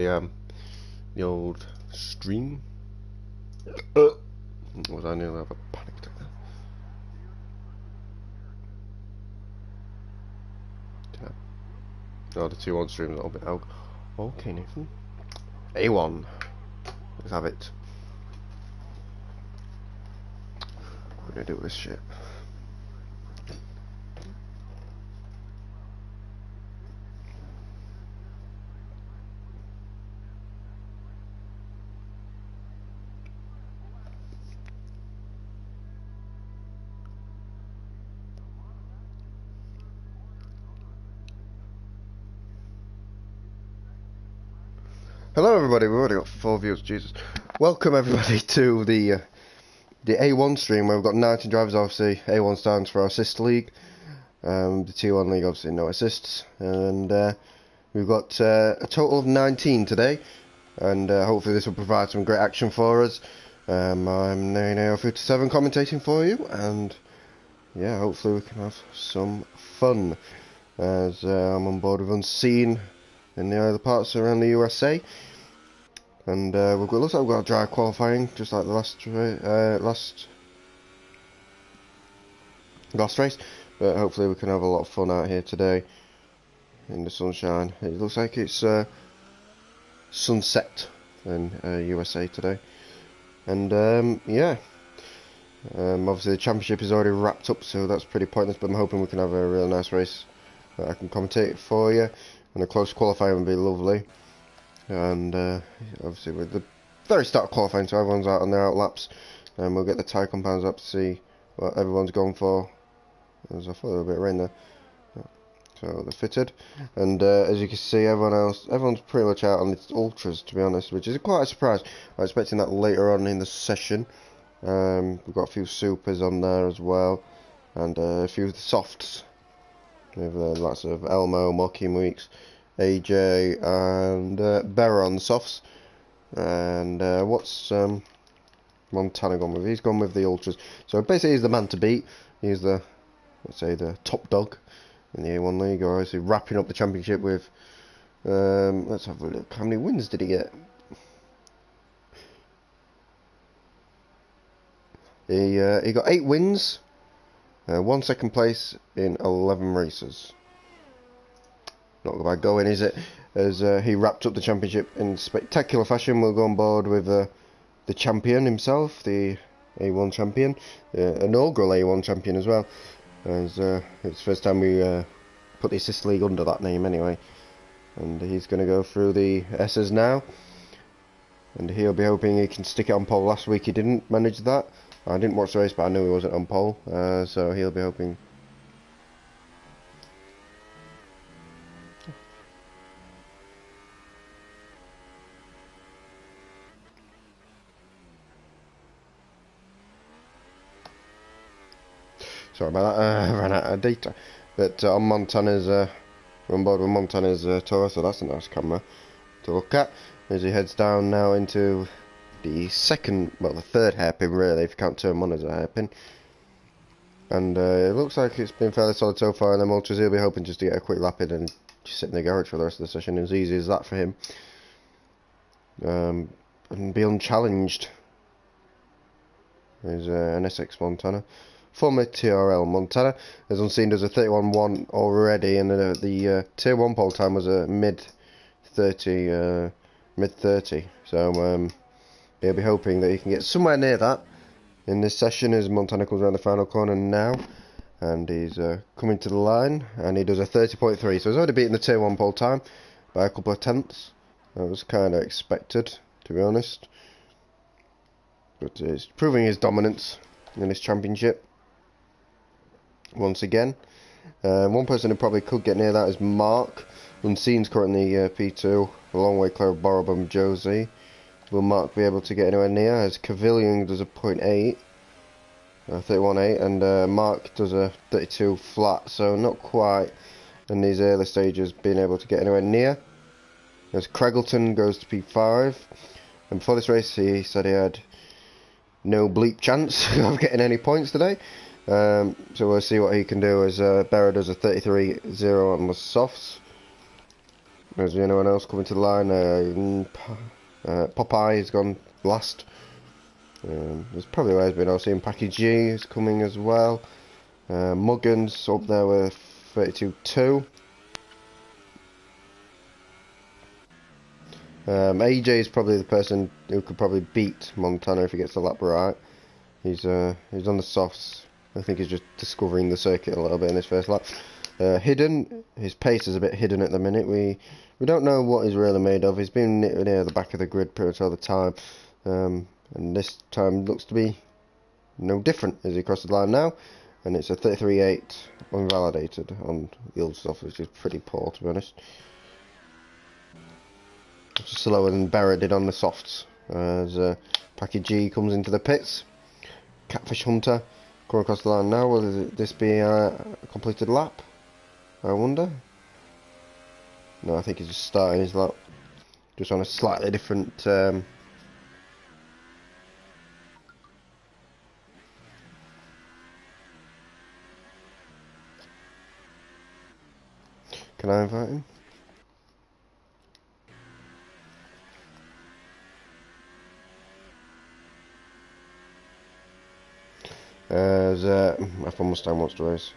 the old stream. Was I nearly have a panic attack there? Oh, the 2-1 stream is a little bit out. Okay, Nathan. A1. Let's have it. What do I do with this shit? Hello everybody, we've already got 4 views, Jesus. Welcome everybody to the A1 stream where we've got 19 drivers. Obviously A1 stands for our sister league. The T1 league obviously no assists. And we've got a total of 19 today. And hopefully this will provide some great action for us. I'm Nano57 commentating for you. And yeah, hopefully we can have some fun. As I'm on board with Unseen in the other parts around the USA. And looks like we've got a dry qualifying, just like the last race. But hopefully we can have a lot of fun out here today in the sunshine. It looks like it's sunset in USA today. And yeah, obviously the championship is already wrapped up, so that's pretty pointless. But I'm hoping we can have a real nice race that I can commentate for you. And a close qualifying would be lovely. And obviously with the very start of qualifying, so everyone's out on their out laps, and we'll get the tyre compounds up to see what everyone's going for. There's a little bit of rain there, so they're fitted. And as you can see, everyone's pretty much out on its ultras, to be honest, which is quite a surprise. I'm expecting that later on in the session. We've got a few supers on there as well, and a few of the softs. We have lots of Elmo, Mocking Weeks, AJ, and Berra on the softs. And what's Montana gone with? He's gone with the ultras. So basically, he's the man to beat. He's the, let's say, the top dog in the A1 league. Or is he wrapping up the championship with? Let's have a look. How many wins did he get? He got 8 wins. 1 second place in 11 races. Not bad going, is it? As he wrapped up the championship in spectacular fashion. We'll go on board with the champion himself, the A1 champion, inaugural A1 champion as well. As it's the first time we put the assist league under that name anyway. And he's going to go through the S's now. And he'll be hoping he can stick it on pole. Last week he didn't manage that. I didn't watch the race, but I knew he wasn't on pole, so he'll be hoping. Sorry about that, I ran out of data. But on Montana's, we're on board with Montana's tour, so that's a nice camera to look at. As he heads down now into the third hairpin really, if you can't turn one as a hairpin. And it looks like it's been fairly solid so far, and then ultras he'll be hoping just to get a quick lap in and just sit in the garage for the rest of the session. As easy as that for him. And be unchallenged. There's an SX Montana. Former TRL Montana. As Unseen does a 31.1 already, and the tier 1 pole time was a mid 30. So he'll be hoping that he can get somewhere near that in this session as Montana comes around the final corner now. And he's coming to the line, and he does a 30.3. So he's already beaten the tier 1 pole time by a couple of tenths. That was kind of expected, to be honest. But he's proving his dominance in this championship once again. One person who probably could get near that is Mark. Unseen's currently P2, a long way clear of Borobum Josie. Will Mark be able to get anywhere near? As Cavillion does a 0.8, 31.8, and Mark does a 32 flat, so not quite in these early stages being able to get anywhere near. As Craigleton goes to P5, and before this race he said he had no bleep chance of getting any points today. So we'll see what he can do as Berra does a 33.0 on the softs. Is there anyone else coming to the line? Popeye has gone last. There's probably ways, but I've seen Package G is coming as well. Muggins up there with 32.2. AJ is probably the person who could probably beat Montana if he gets the lap right. He's on the softs. I think he's just discovering the circuit a little bit in his first lap. Hidden, his pace is a bit hidden at the minute. We don't know what he's really made of. He's been near the back of the grid pretty much all the time, and this time looks to be no different as he crosses the line now. And it's a 33.8 unvalidated on the old stuff, which is pretty poor to be honest. It's slower than Barrett did on the softs. As Package G comes into the pits. Catfish Hunter coming across the line now. Will this be a completed lap? I wonder. No, I think he's just starting his lap. Just on a slightly different... Can I invite him? As F1 Mustang wants to race.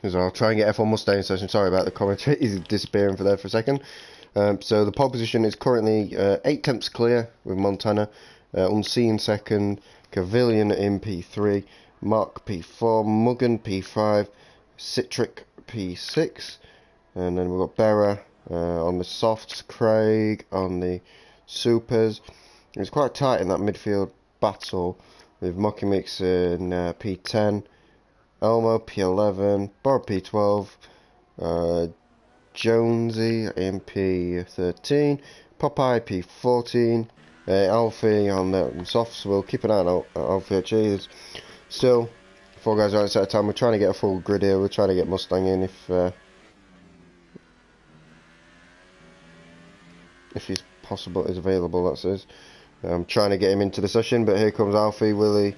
So I'll try and get F1 Mustang session. Sorry about the commentary, he's disappearing for a second. So the pole position is currently 8 tenths clear with Montana, Unseen second, Cavillion in P3, Mark P4, Muggen P5, Citric P6, and then we've got Berra on the softs, Craig on the supers. It's quite tight in that midfield battle with Mocky Mix in P10. Elmo P11, Bob P12, Jonesy in P13, Popeye P14, Alfie on the softs. We'll keep an eye on Alfie actually. There's still 4 guys right at a time. We're trying to get a full grid here. We're trying to get Mustang in if he's possible, is available, that says. I'm trying to get him into the session, but here comes Alfie. Will he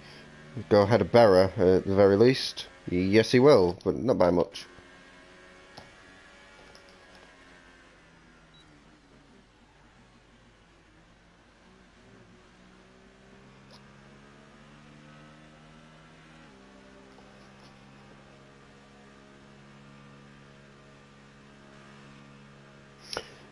go ahead of Berra at the very least? Yes, he will, but not by much.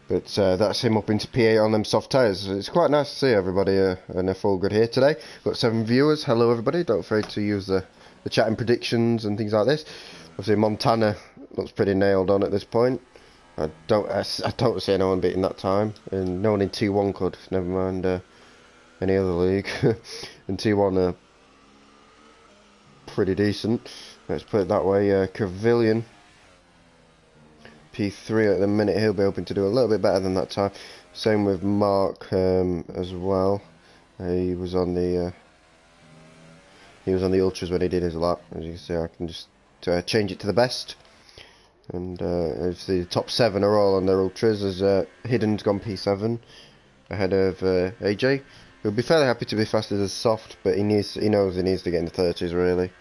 But that's him up into P8 on them soft tyres. It's quite nice to see everybody in a full grid here today. Got 7 viewers. Hello everybody. Don't afraid to use the chatting predictions and things like this. Obviously Montana looks pretty nailed on at this point. I don't see anyone beating that time, and no one in T1 could. Never mind any other league. And T1 are pretty decent. Let's put it that way. Cavillion P3 at the minute. He'll be hoping to do a little bit better than that time. Same with Mark as well. He was on the ultras when he did his lap. As you can see, I can just change it to the best. And if the top 7 are all on their ultras, as Hidden's gone P7 ahead of AJ. He'll be fairly happy to be fast as soft, but he knows he needs to get in the 30s really.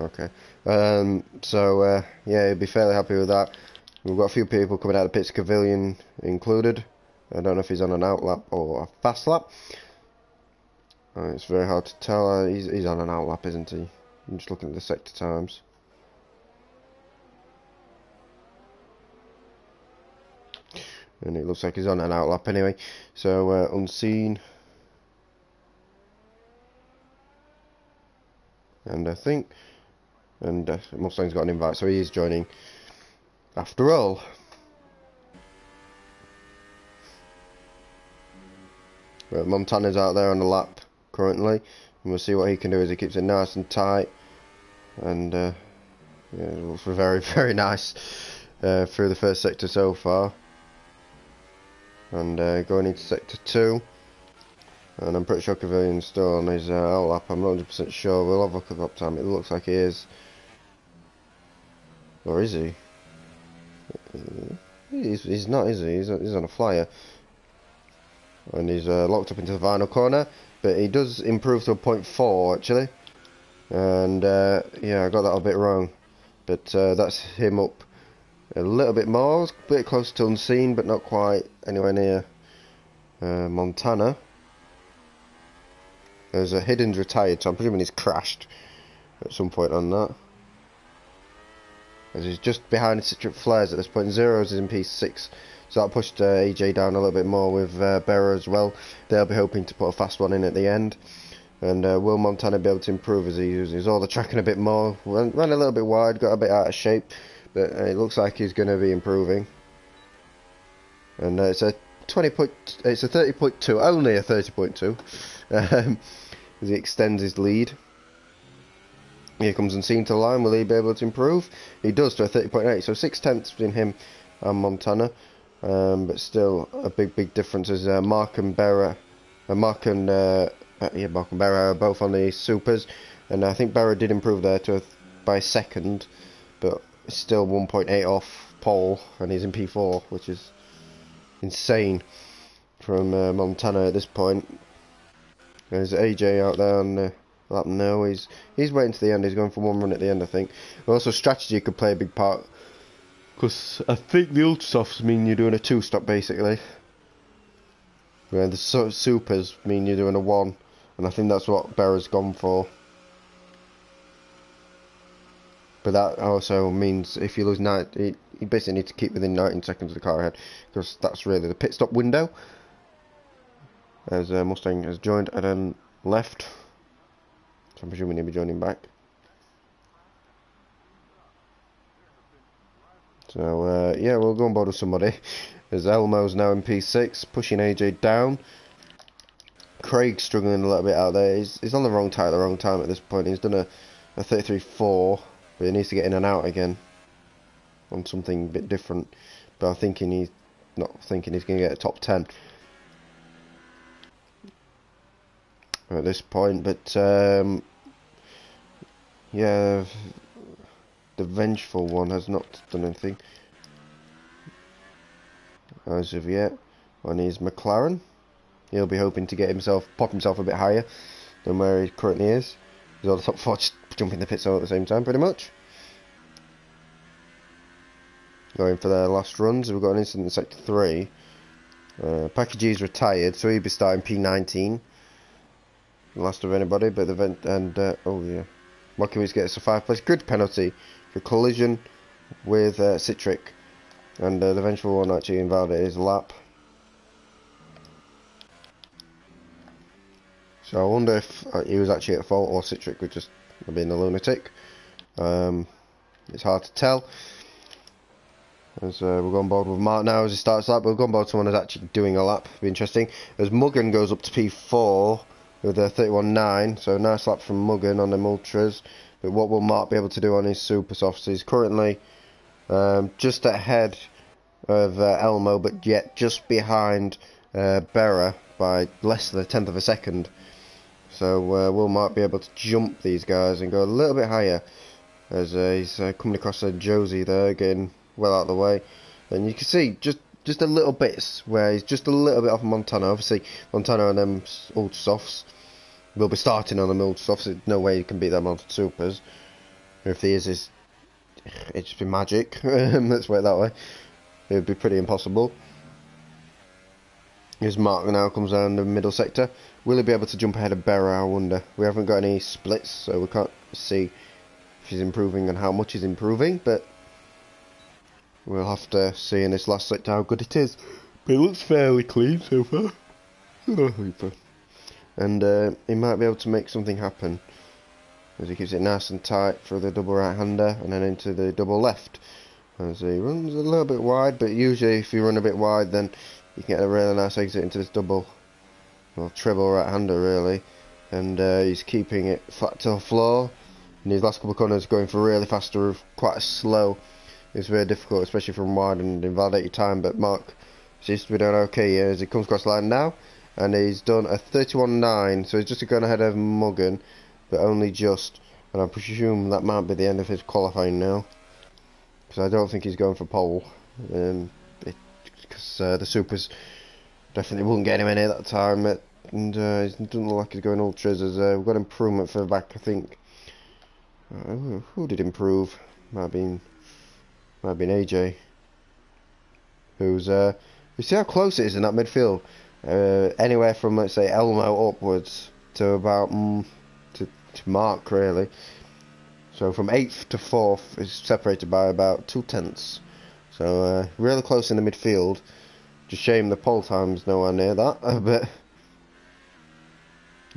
Okay, so yeah, he'll be fairly happy with that. We've got a few people coming out of the pits, Cavillion included. I don't know if he's on an out lap or a fast lap. It's very hard to tell. He's on an out lap, isn't he? I'm just looking at the sector times. And it looks like he's on an out lap anyway. So Unseen. And I think... And Mustang's got an invite, so he is joining after all. But Montana's out there on the lap currently, and we'll see what he can do as he keeps it nice and tight. and yeah, it looks very, very nice through the first sector so far. And going into sector 2, and I'm pretty sure Cavilion's still on his outlap. I'm not 100% sure. We'll have a look at lap time. It looks like he is. Or is he? He's not, is he? He's on a flyer. And he's locked up into the final corner. But he does improve to a 0.4 actually. And yeah, I got that a bit wrong. But that's him up a little bit more. It's a bit close to unseen, but not quite anywhere near Montana. There's a Hidden's retired, so I'm presuming he's crashed at some point on that. As he's just behind Citric Flares at this point. Zeros is in P6, so that pushed AJ down a little bit more with Berra as well. They'll be hoping to put a fast one in at the end. And will Montana be able to improve as he uses all the tracking a bit more? Ran a little bit wide, got a bit out of shape, but it looks like he's going to be improving. And it's a 30.2, only a 30.2, as he extends his lead. Here comes Unseen to the line. Will he be able to improve? He does to a 30.8, so 6/10 between him and Montana, but still a big difference as Mark and Berra are both on the supers, and I think Berra did improve there by a second, but still 1.8 off pole, and he's in P4, which is insane from Montana at this point. There's AJ out there on the lap now. He's waiting to the end. He's going for one run at the end, I think. And also strategy could play a big part, because I think the ultra softs mean you're doing a 2-stop basically, where the supers mean you're doing a 1, and I think that's what Berra's gone for. But that also means if you lose 9, you basically need to keep within 19 seconds of the car ahead, because that's really the pit stop window. As Mustang has joined and then left, so I'm presuming he'll be joining back. So yeah, we'll go on board with somebody. As Elmo's now in P6, pushing AJ down. Craig's struggling a little bit out there. He's on the wrong tire at the wrong time at this point. He's done a 33.4, but he needs to get in and out again on something a bit different. But I'm thinking he's going to get a top 10 at this point. But yeah, the Vengeful One has not done anything as of yet on his McLaren. He'll be hoping to pop himself a bit higher than where he currently is. He's all the top 4 just jumping the pit zone at the same time, pretty much. Going for their last runs. We've got an incident in sector 3. Package G's retired, so he'll be starting P19. Last of anybody, but oh yeah, Mockowitz gets a 5-place grid penalty for collision with Citric, and the Vengeful One actually invalidated his lap. So I wonder if he was actually at fault or Citric was just being a lunatic. It's hard to tell. As we'll go on board with Mark now as he starts the lap. We'll go on board with someone who's actually doing a lap. It'll be interesting. As Muggen goes up to P4 with a 31.9, so nice lap from Muggen on the Ultras. But what will Mark be able to do on his Super Softs? He's currently just ahead of Elmo, but yet just behind Berra by less than a tenth of a second. So will Mark be able to jump these guys and go a little bit higher, as he's coming across Josie there, getting well out of the way. And you can see just a little bits where he's just a little bit off Montana. Obviously Montana and them Ultra Softs will be starting on the Ultra Softs. There's no way you can beat them on Supers. If he is, it'd just be magic. Let's put it that way. It would be pretty impossible. Here's Mark now, comes down the middle sector. Will he be able to jump ahead of Berra, I wonder? We haven't got any splits, so we can't see if he's improving and how much he's improving, but we'll have to see in this last sector how good it is. But it looks fairly clean so far. And he might be able to make something happen, as he keeps it nice and tight for the double right-hander and then into the double left. As he runs a little bit wide, but usually if you run a bit wide, then you can get a really nice exit into this double, well, treble right-hander really. And he's keeping it flat to the floor, And his last couple of corners going for really fast or quite slow. It's very difficult, especially from wide and invalidated time, but Mark seems to be doing okay here as he comes across the line now. And he's done a 31.9, so he's just going ahead of Mugan, but only just. And I presume that might be the end of his qualifying now, because I don't think he's going for pole. Because the Supers definitely wouldn't get anywhere near that time, and it doesn't look like he's going ultras. As we've got improvement for the back, I think. Who did improve? Might have been AJ. Who's you see how close it is in that midfield? Anywhere from, let's say, Elmo upwards to about to Mark, really. So from 8th to 4th is separated by about 2/10. So really close in the midfield. Just shame the pole time's nowhere near that. But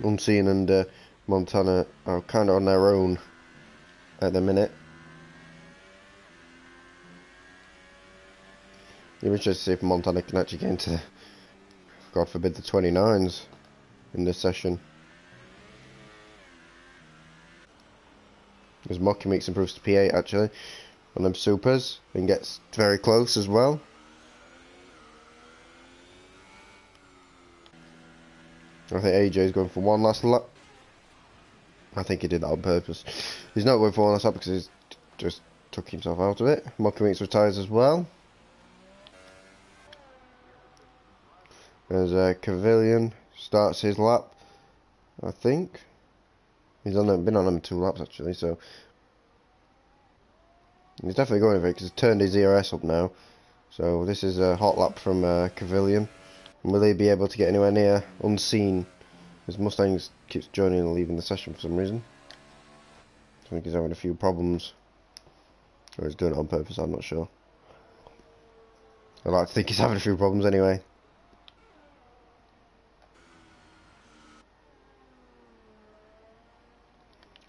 Unseen and Montana are kind of on their own at the minute. You're interested to see if Montana can actually get into, God forbid, the 29s in this session. As Mocky makes improves to P8 actually on them Supers and gets very close as well. I think AJ's going for one last lap. I think he did that on purpose. He's not going for one last lap because he's just took himself out of it. Mocky makes retires as well. As Cavillion starts his lap, I think. He's been on them 2 laps actually, so he's definitely going for it because he's turned his ERS up now. So this is a hot lap from Cavillion. And will he be able to get anywhere near Unseen? As Mustangs keeps joining and leaving the session for some reason. I think he's having a few problems. Or he's doing it on purpose, I'm not sure. I like to think he's having a few problems anyway.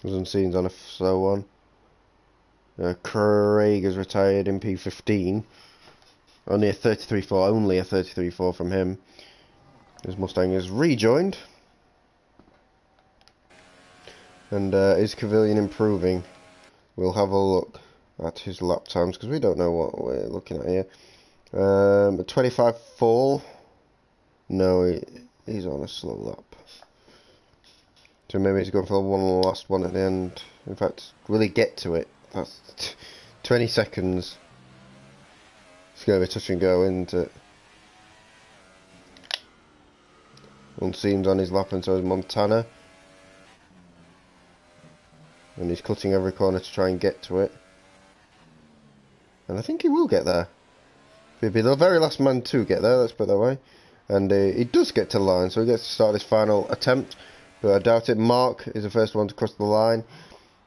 Unseen's on a slow one. Craig has retired in P15. Only a 33.4 from him. His Mustang is rejoined. And is Cavillion improving? We'll have a look at his lap times because we don't know what we're looking at here. 25.4. No, he's on a slow lap. So maybe he's going for one last one at the end. In fact, will he get to it? That's 20 seconds. It's going to be touch and go, isn't it? Unseen's on his lap and so is Montana. And he's cutting every corner to try and get to it. And I think he will get there. He'll be the very last man to get there, let's put it that way. And he does get to the line, so he gets to start his final attempt. But I doubt it. Mark is the first one to cross the line.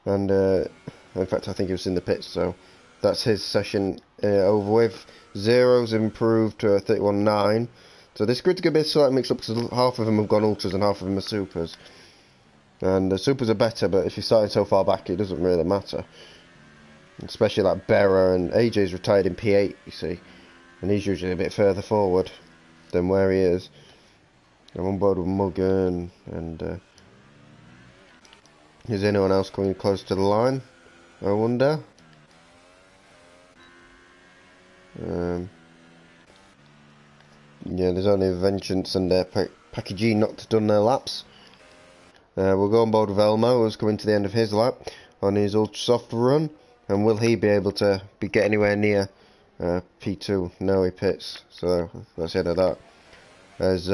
And in fact, I think he was in the pits, so that's his session over with. Zero's improved to a 31.9. So this grid's going to be a slight mix-up because half of them have gone ultras and half of them are supers. And the supers are better, but if you're starting so far back, it doesn't really matter. Especially like Berra and AJ's retired in P8, you see. And he's usually a bit further forward than where he is. I'm on board with Mugan, and is anyone else coming close to the line? I wonder. Yeah, there's only Vengeance and Packaging not done their laps. We'll go on board with Elmo, who's coming to the end of his lap on his ultra soft run. And will he be able to get anywhere near P2? No, he pits. So that's the end of that. As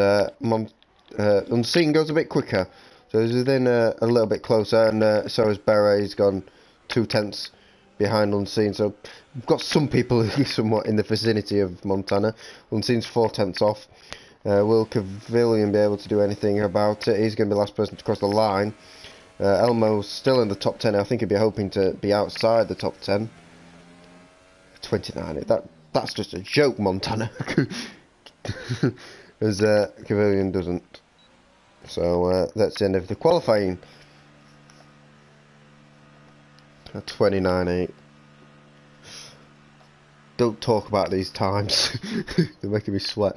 Unseen goes a bit quicker, so he's within a little bit closer, and so is Beret. He's gone 2/10 behind Unseen, so we've got some people somewhat in the vicinity of Montana. Unseen's 4/10 off. Will Cavillion be able to do anything about it? He's going to be the last person to cross the line. Elmo's still in the top 10. I think he'd be hoping to be outside the top 10. 29. That's just a joke, Montana. As Cavillion doesn't. So that's the end of the qualifying. 29.8. Don't talk about these times. They're making me sweat.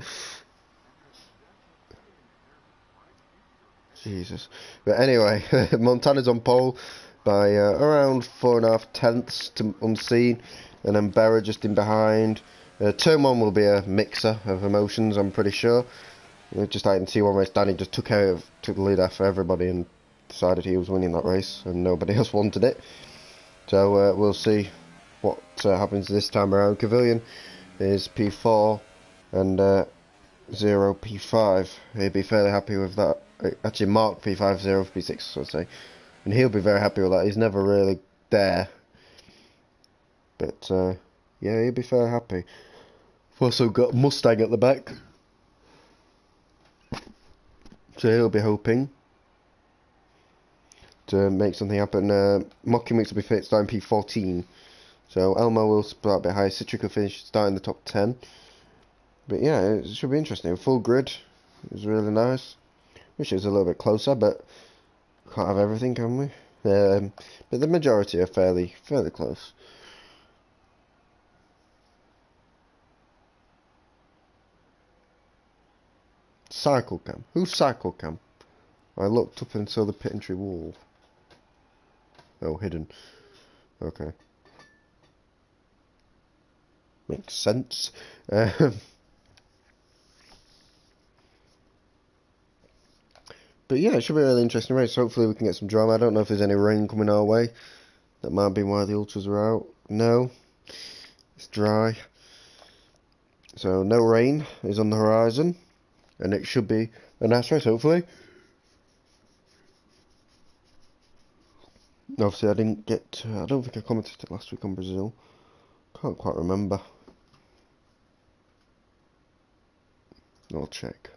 Jesus. But anyway, Montana's on pole. by around 4.5 tenths to unseen, and then Berra just in behind. Turn 1 will be a mixer of emotions, I'm pretty sure. Just like in T1 race, Danny just took the lead out for everybody and decided he was winning that race, and nobody else wanted it. So we'll see what happens this time around. Cavilion is P4 and 0 P5. He'll be fairly happy with that. Actually, Mark P5, 0 P6, I'd say. And he'll be very happy with that. He's never really there. But, yeah, he'll be fairly happy. We've also got Mustang at the back. So he'll be hoping to make something happen. Mocking Mix will be starting P14. So Elmo will start a bit higher. Citric will finish starting the top 10. But yeah, it should be interesting. Full grid is really nice. Wish it was a little bit closer, but can't have everything, can we? But the majority are fairly close. Cycle cam. Who's cycle cam? I looked up and saw the pit entry wall. Oh, hidden. Okay. Makes sense. But yeah, it should be a really interesting race. Hopefully we can get some drama. I don't know if there's any rain coming our way. That might be why the ultras are out. No. It's dry. So no rain is on the horizon. And it should be a nice race, hopefully. Obviously I didn't get... I don't think I commented it last week on Brazil. Can't quite remember. I'll check.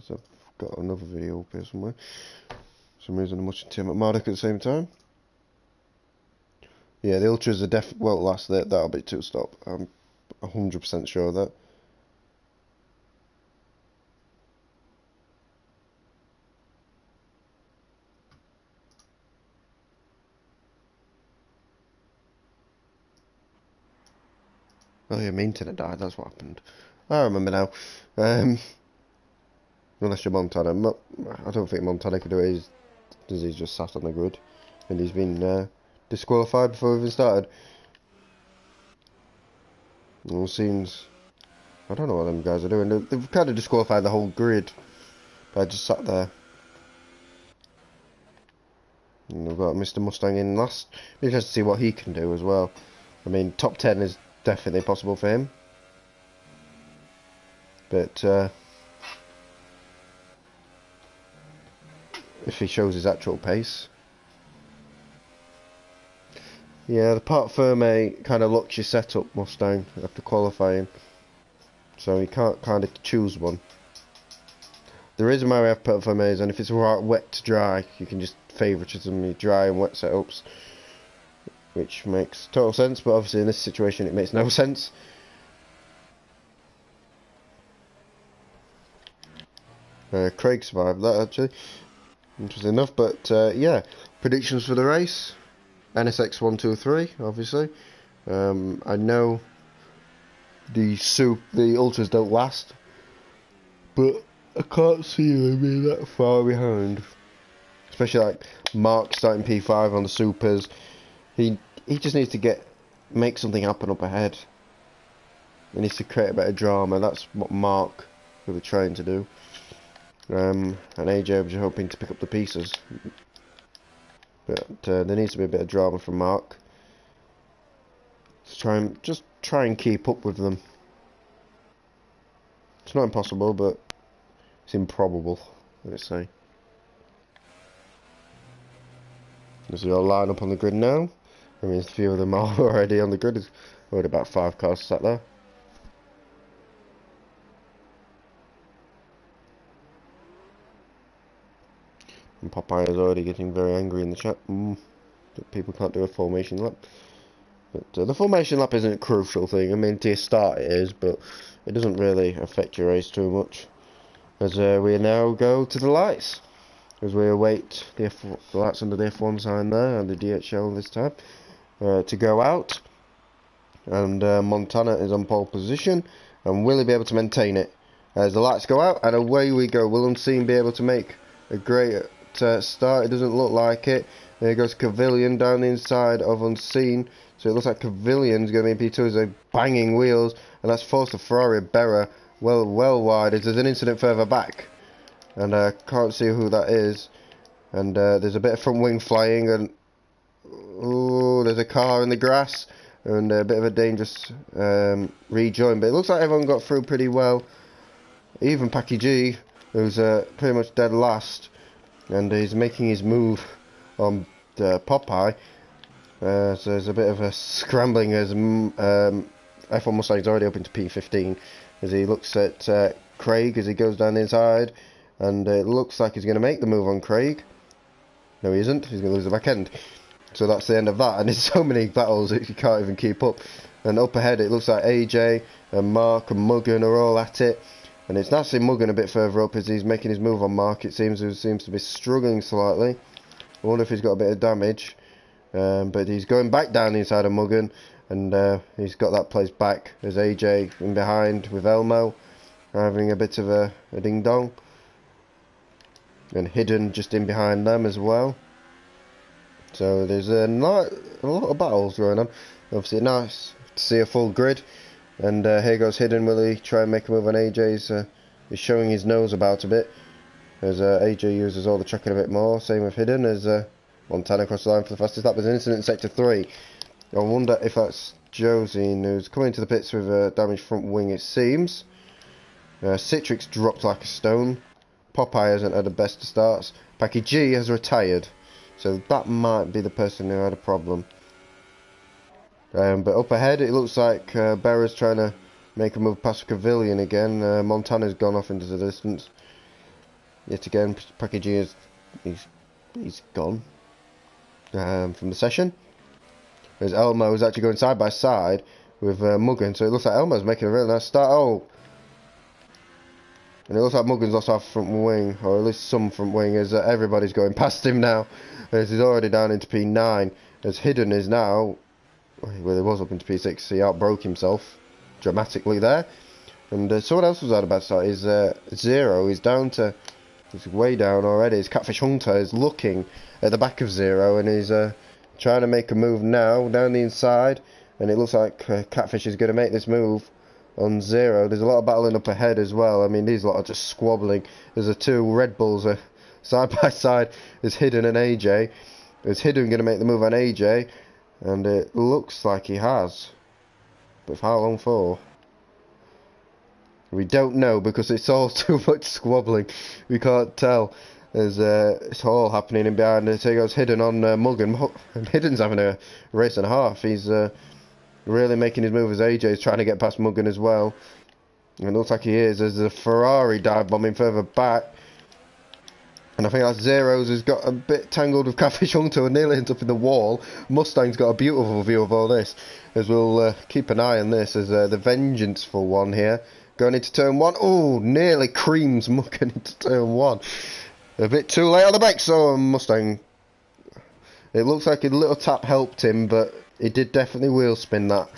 So I've got another video up here somewhere. For some reason I'm watching Tim at Marduk at the same time. Yeah, the ultras are well, last that'll be 2-stop. I'm 100% sure of that. Oh yeah, my internet died, that's what happened. I remember now. Unless you're Montana. I don't think Montana could do it, he's just sat on the grid. And he's been disqualified before we even started. It seems... I don't know what them guys are doing. They've kind of disqualified the whole grid by just sat there. And we've got Mr. Mustang in last. Be interested to see what he can do as well. I mean, top 10 is definitely possible for him. But if he shows his actual pace. Yeah, the Part Ferme kind of locks your setup, Mustang, after qualifying. So you can't kind of choose one. The reason why we have Part Ferme is, and if it's wet to dry, you can just favoritism your dry and wet setups. Which makes total sense, but obviously in this situation it makes no sense. Craig survived that actually, interesting enough. But yeah, predictions for the race: NSX 1, 2, 3. Obviously, I know the ultras don't last, but I can't see them being that far behind. Especially like Mark starting P5 on the supers. He just needs to make something happen up ahead. He needs to create a bit of drama. That's what Mark will be trying to do. And AJ was hoping to pick up the pieces. But there needs to be a bit of drama from Mark. Just try and keep up with them. It's not impossible, but it's improbable, let's say. There's your line up on the grid now. I mean, a few of them are already on the grid. There's already about 5 cars sat there. And Popeye is already getting very angry in the chat. That people can't do a formation lap. But the formation lap isn't a crucial thing. I mean, to your start it is, but it doesn't really affect your race too much. As we now go to the lights. As we await the lights under the F1 sign there, and the DHL this time, to go out. And Montana is on pole position. And will he be able to maintain it? As the lights go out, and away we go. Will Unseen be able to make a great start? It doesn't look like it. Here goes Cavillion down the inside of Unseen. So it looks like Cavillion's going to be P2 as they're banging wheels, and that's forced the Ferrari Berra well wide as there's an incident further back. And I can't see who that is. And there's a bit of front wing flying, and ooh, there's a car in the grass, and a bit of a dangerous rejoin. But it looks like everyone got through pretty well. Even Packy G, who's pretty much dead last, and he's making his move on Popeye. So there's a bit of a scrambling as F1 Mustang's already up into P15 as he looks at Craig as he goes down the inside, and it looks like he's going to make the move on Craig. No, he isn't. He's going to lose the back end. So that's the end of that, and there's so many battles that you can't even keep up. And up ahead it looks like AJ and Mark and Muggin are all at it, and it's actually Muggin a bit further up as he's making his move on Mark. It seems who seems to be struggling slightly. I wonder if he's got a bit of damage. But he's going back down the inside of Muggin, and he's got that place back as AJ in behind with Elmo having a bit of a ding dong, and Hidden just in behind them as well. So there's a lot of battles going on. Obviously nice to see a full grid, and here goes Hidden. Will he try and make a move on AJ's? He's showing his nose about a bit as AJ uses all the tracking a bit more. Same with Hidden as Montana across the line for the fastest lap. There's an incident in sector 3. I wonder if that's Josine who's coming to the pits with a damaged front wing, it seems. Citrix dropped like a stone. Popeye hasn't had the best of starts. Packy G has retired, so that might be the person who had a problem. But up ahead it looks like Berra's trying to make a move past Cavillion again. Montana's gone off into the distance. Yet again, Packy G is he's gone from the session. As Elmo is actually going side by side with Muggin, so it looks like Elmo's making a really nice start. Oh, and it looks like Muggin's lost half front wing, or at least some front wing, as everybody's going past him now, as he's already down into P9. As Hidden is now, well, he was up into P6, he outbroke himself dramatically there. And someone else was out about start is Zero. He's down to, he's way down already. His Catfish Hunter is looking at the back of Zero, and he's trying to make a move now down the inside, and it looks like Catfish is going to make this move on Zero. There's a lot of battling up ahead as well. I mean, these lot are just squabbling. There's the two Red Bulls side by side. There's Hidden and AJ. Is Hidden going to make the move on AJ? And it looks like he has. But for how long for? We don't know, because it's all too much squabbling. We can't tell. There's it's all happening in behind. Here goes Hidden on Muggin. Hidden's having a race and a half. He's really making his move as AJ's trying to get past Muggin as well. And it looks like he is. There's a Ferrari dive bombing further back. And I think that's Zero's has got a bit tangled with Catfish Hunter and nearly ends up in the wall. Mustang's got a beautiful view of all this, as we'll keep an eye on this as the Vengeful one here. Going into turn 1. Oh, nearly creams Muggin into turn 1. A bit too late on the brakes, so Mustang. It looks like a little tap helped him, but he did definitely wheel spin that.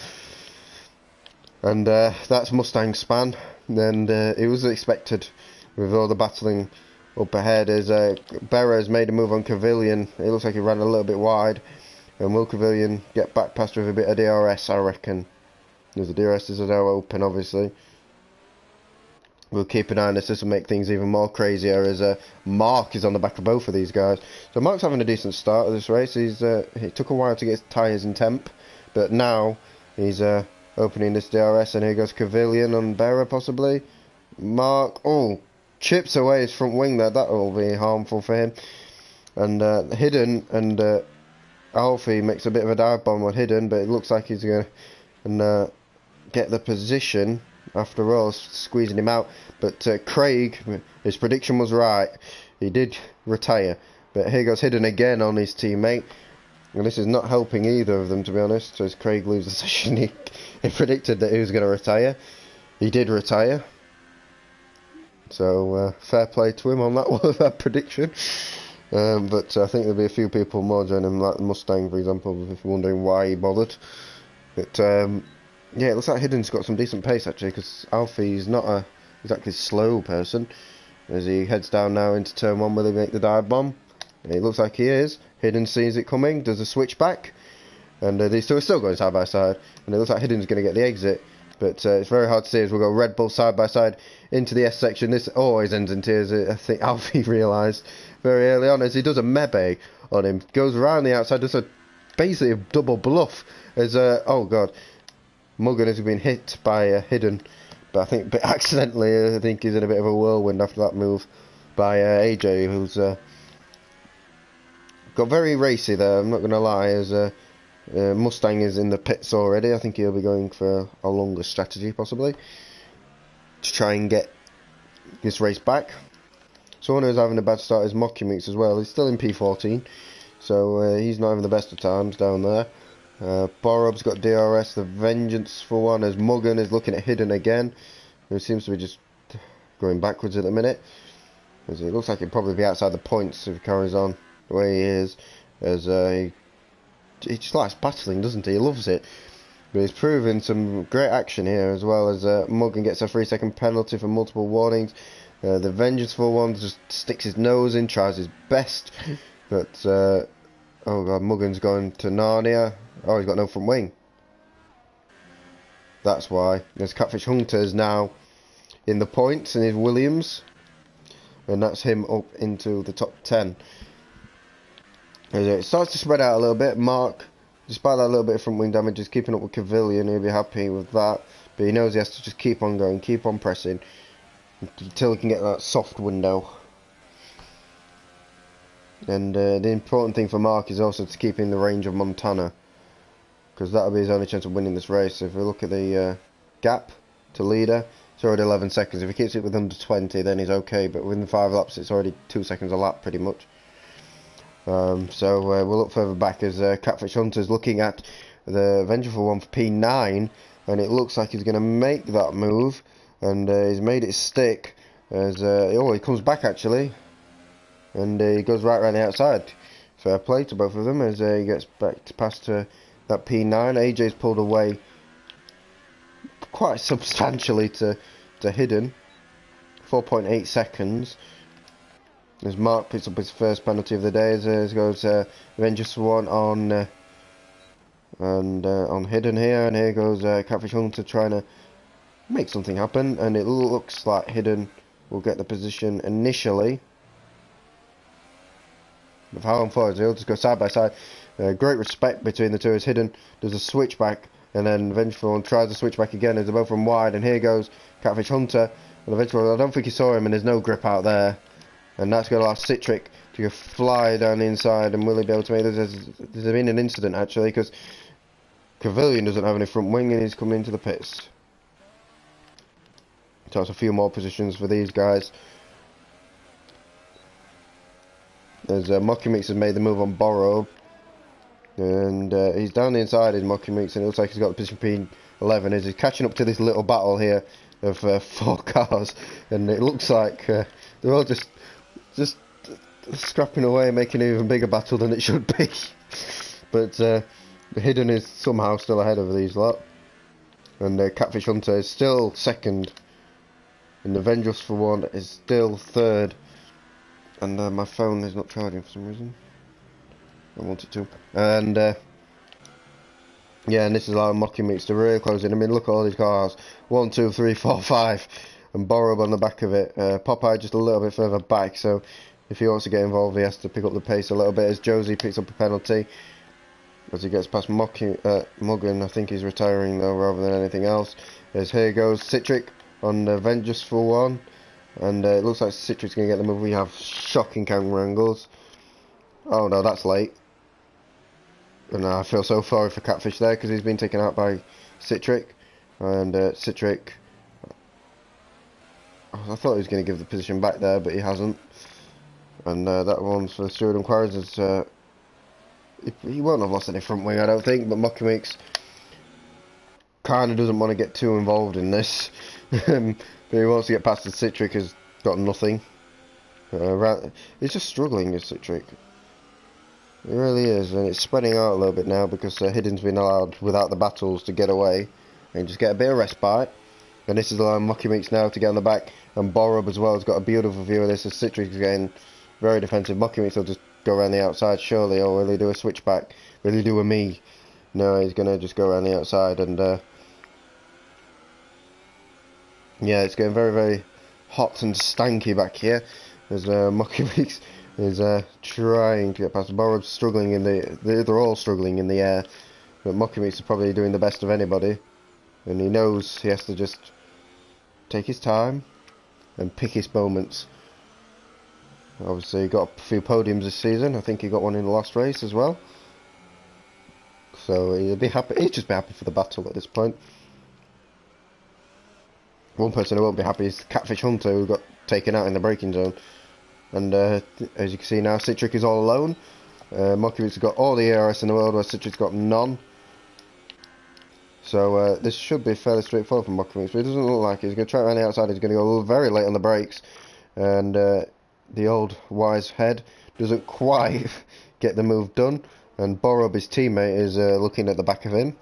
And that's Mustang span. And it was expected with all the battling up ahead. As Berra has made a move on Cavillion. It looks like he ran a little bit wide. And will Cavillion get back past with a bit of DRS, I reckon. As the DRS is now open, obviously. We'll keep an eye on this. This will make things even more crazier as Mark is on the back of both of these guys. So Mark's having a decent start of this race. It took a while to get his tyres in temp, but now he's opening this DRS, and here goes Cavillion on Berra possibly. Mark, oh, chips away his front wing there. That will be harmful for him. And Hidden and Alfie makes a bit of a dive bomb on Hidden, but it looks like he's going to get the position. After all, squeezing him out. But Craig, his prediction was right. He did retire. But here goes Hidden again on his teammate. And this is not helping either of them, to be honest. So as Craig loses the session, he predicted that he was going to retire. He did retire. So fair play to him on that one, that prediction. But I think there'll be a few people more joining him, like the Mustang, for example, if you're wondering why he bothered. But yeah, it looks like Hidden's got some decent pace actually, because Alfie's not a exactly slow person. As he heads down now into turn 1, will he make the dive bomb? It looks like he is. Hidden sees it coming, does a switch back, and these two are still going side by side, and it looks like Hidden's going to get the exit, but it's very hard to see as we'll go Red Bull side by side into the S section. This always ends in tears, I think Alfie realised very early on as he does a mebe on him, goes around the outside, does basically a double bluff as oh god, Muggin has been hit by Hidden, but I think accidentally. I think he's in a bit of a whirlwind after that move by AJ, who's got very racy there, I'm not going to lie, as Mustang is in the pits already. I think he'll be going for a longer strategy possibly to try and get this race back. Someone who's having a bad start is Mockumix as well. He's still in P14, so he's not having the best of times down there. Borob's got DRS, the Vengeance for one, as Muggin is looking at Hidden again, who seems to be just going backwards at the minute, as it looks like he'll probably be outside the points if he carries on the way he is, as he just likes battling, doesn't he? He loves it. But he's proven some great action here, as well as Muggin gets a 3-second penalty for multiple warnings. The Vengeful one just sticks his nose in, tries his best, but oh god, Muggin's going to Narnia. Oh, he's got no front wing. That's why. There's Catfish Hunters now in the points, and his Williams, and that's him up into the top 10. As it starts to spread out a little bit, Mark, despite that little bit of front wing damage, is keeping up with Cavillion. He'll be happy with that, but he knows he has to just keep on going, keep on pressing until he can get that soft window. And the important thing for Mark is also to keep in the range of Montana, because that'll be his only chance of winning this race. If we look at the gap to leader, it's already 11 seconds. If he keeps it with under 20, then he's okay, but within 5 laps it's already 2 seconds a lap pretty much. So we'll look further back as Catfish Hunter's looking at the Vengeful one for P9, and it looks like he's going to make that move, and he's made it stick as oh, he comes back actually, and he goes right around the outside. Fair play to both of them as he gets back to past that P9. AJ's pulled away quite substantially to Hidden, 4.8 seconds. As Mark picks up his first penalty of the day, as goes Vengeance one on on Hidden here, and here goes Catfish Hunter trying to make something happen, and it looks like Hidden will get the position initially. With how forward, they'll just go side by side. Great respect between the two as Hidden does a switchback, and then Vengeful one tries to switch back again as they're both from wide, and here goes Catfish Hunter, and eventually I don't think he saw him, and there's no grip out there. And that's going to allow Citric to fly down the inside, and will he be able to make this? There's been an incident actually, because Cavillion doesn't have any front wing and he's coming into the pits. So it's a few more positions for these guys. As Mockumix has made the move on Borrow, and he's down the inside is Mockumix, and it looks like he's got the position P11 as he's catching up to this little battle here of 4 cars, and it looks like they're all just scrapping away, making an even bigger battle than it should be. But Hidden is somehow still ahead of these lot, and Catfish Hunter is still second, and the Vengeance for one is still third, and my phone is not charging for some reason. I want it to, and yeah, and this is allowing Mockumix to really close in. I mean, look at all these cars, 1, 2, 3, 4, 5. And Borrow on the back of it. Popeye just a little bit further back, so if he wants to get involved he has to pick up the pace a little bit as Josie picks up a penalty as he gets past Muggin. I think he's retiring though rather than anything else, as here goes Citric on the Vengeance for one, and it looks like Citric's going to get the move. We have shocking camera angles. Oh no, that's late, and I feel so sorry for Catfish there because he's been taken out by Citric, and Citric, I thought he was going to give the position back there, but he hasn't. And that one's for Stewart and Quarries. He won't have lost any front wing, I don't think, but Mockumix kind of doesn't want to get too involved in this. But he wants to get past the Citric, has got nothing. He's just struggling with Citric. It really is, and it's spreading out a little bit now because Hidden's been allowed, without the battles, to get away and just get a bit of respite. And this is allowing Mockumix now to get on the back, and Borrow as well has got a beautiful view of this as Citric is getting very defensive. Mockumix will just go around the outside surely, or will he do a switchback? Will he do a me? No, he's going to just go around the outside, and yeah, it's getting very, very hot and stanky back here as Mockymix is trying to get past. Borrow's struggling in they're all struggling in the air, but Mockymix is probably doing the best of anybody, and he knows he has to just take his time and pick his moments. Obviously, he got a few podiums this season. I think he got one in the last race as well. So he'll be happy. He'll just be happy for the battle at this point. One person who won't be happy is Catfish Hunter, who got taken out in the braking zone. And as you can see now, Citric is all alone. Mockymix has got all the ARS in the world, where Citric's got none. So this should be fairly straightforward for Mockymix, but it doesn't look like it. He's going to try it around the outside. He's going to go very late on the brakes, and the old wise head doesn't quite get the move done. And Borob, his teammate, is looking at the back of him.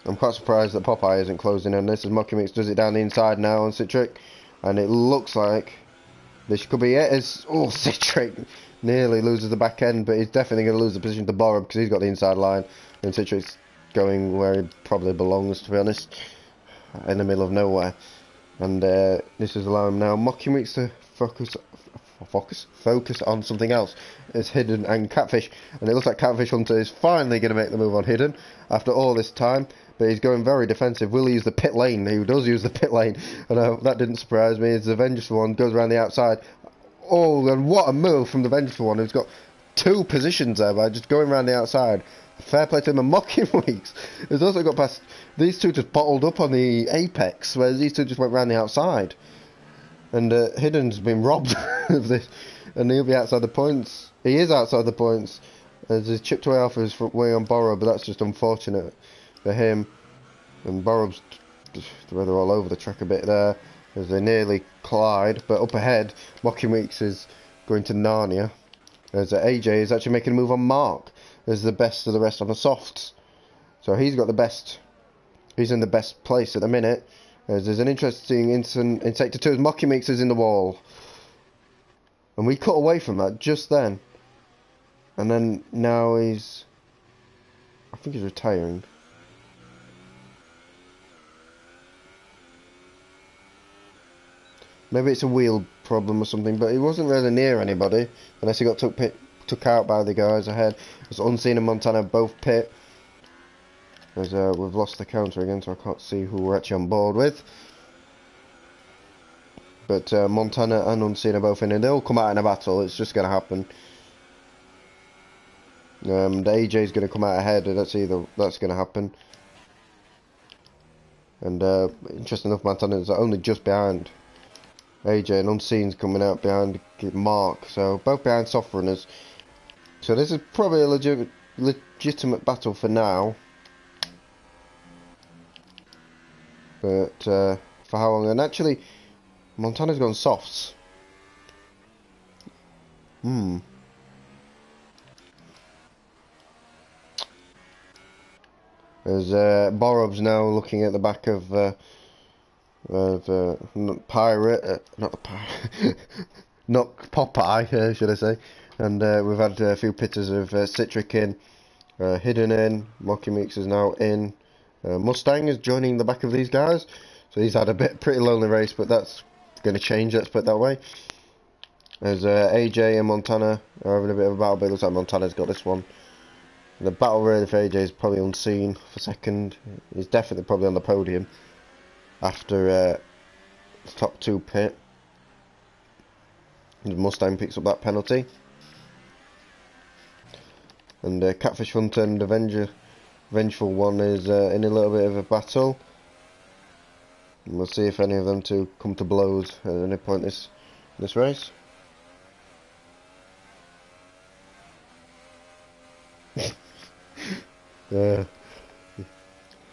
I'm quite surprised that Popeye isn't closing on this, as Mockymix does it down the inside now on Citric, and it looks like this could be it. Citric nearly loses the back end, but he's definitely going to lose the position to Borob because he's got the inside line, and Citric's going where he probably belongs, to be honest, in the middle of nowhere. And this is allowing now Mockymix to focus on something else. It's Hidden and Catfish, and it looks like Catfish Hunter is finally going to make the move on Hidden after all this time, but he's going very defensive. Will he use the pit lane? He does use the pit lane, and that didn't surprise me. It's the Vengeful One, goes around the outside. Oh, and what a move from the Vengeful One, who's got two positions there by just going around the outside. Fair play to him. And Mockymix has also got past. These two just bottled up on the apex, whereas these two just went around the outside. And Hidden's been robbed of this, and he'll be outside the points. He is outside the points, as he's chipped away off his way on Borob, but that's just unfortunate for him. And Borob's, they're all over the track a bit there, as they nearly collide. But up ahead, Mockymix is going to Narnia, as AJ is actually making a move on Mark, as the best of the rest on the softs. So he's got the best, he's in the best place at the minute. As there's an interesting incident in Sector 2 as Mockymix is in the wall. And we cut away from that just then. And then now he's, I think he's retiring. Maybe it's a wheel problem or something, but he wasn't really near anybody unless he got took out by the guys ahead. As Unseen and Montana both pit. As we've lost the counter again, so I can't see who we're actually on board with. But Montana and Unseen are both in, and they'll come out in a battle. It's just going to happen. The AJ's going to come out ahead, and that's going to happen. And interesting enough, Montana's only just behind AJ, and Unseen's coming out behind Mark. So both behind soft runners. So this is probably a legitimate battle for now. But for how long? And actually, Montana's gone softs. As Borob's now looking at the back of Pirate, not the Pirate, not Popeye, should I say? And we've had a few pitters of Citric in, Hidden in, Mockymix is now in. Mustang is joining the back of these guys, so he's had a pretty lonely race, but that's going to change, let's put it that way. As AJ and Montana are having a bit of a battle, but it looks like Montana's got this one. And the battle really for AJ is probably Unseen for second. He's definitely probably on the podium after the top two pit. And Mustang picks up that penalty. And Catfish Hunter and the Vengeful One is in a little bit of a battle. And we'll see if any of them two come to blows at any point this race.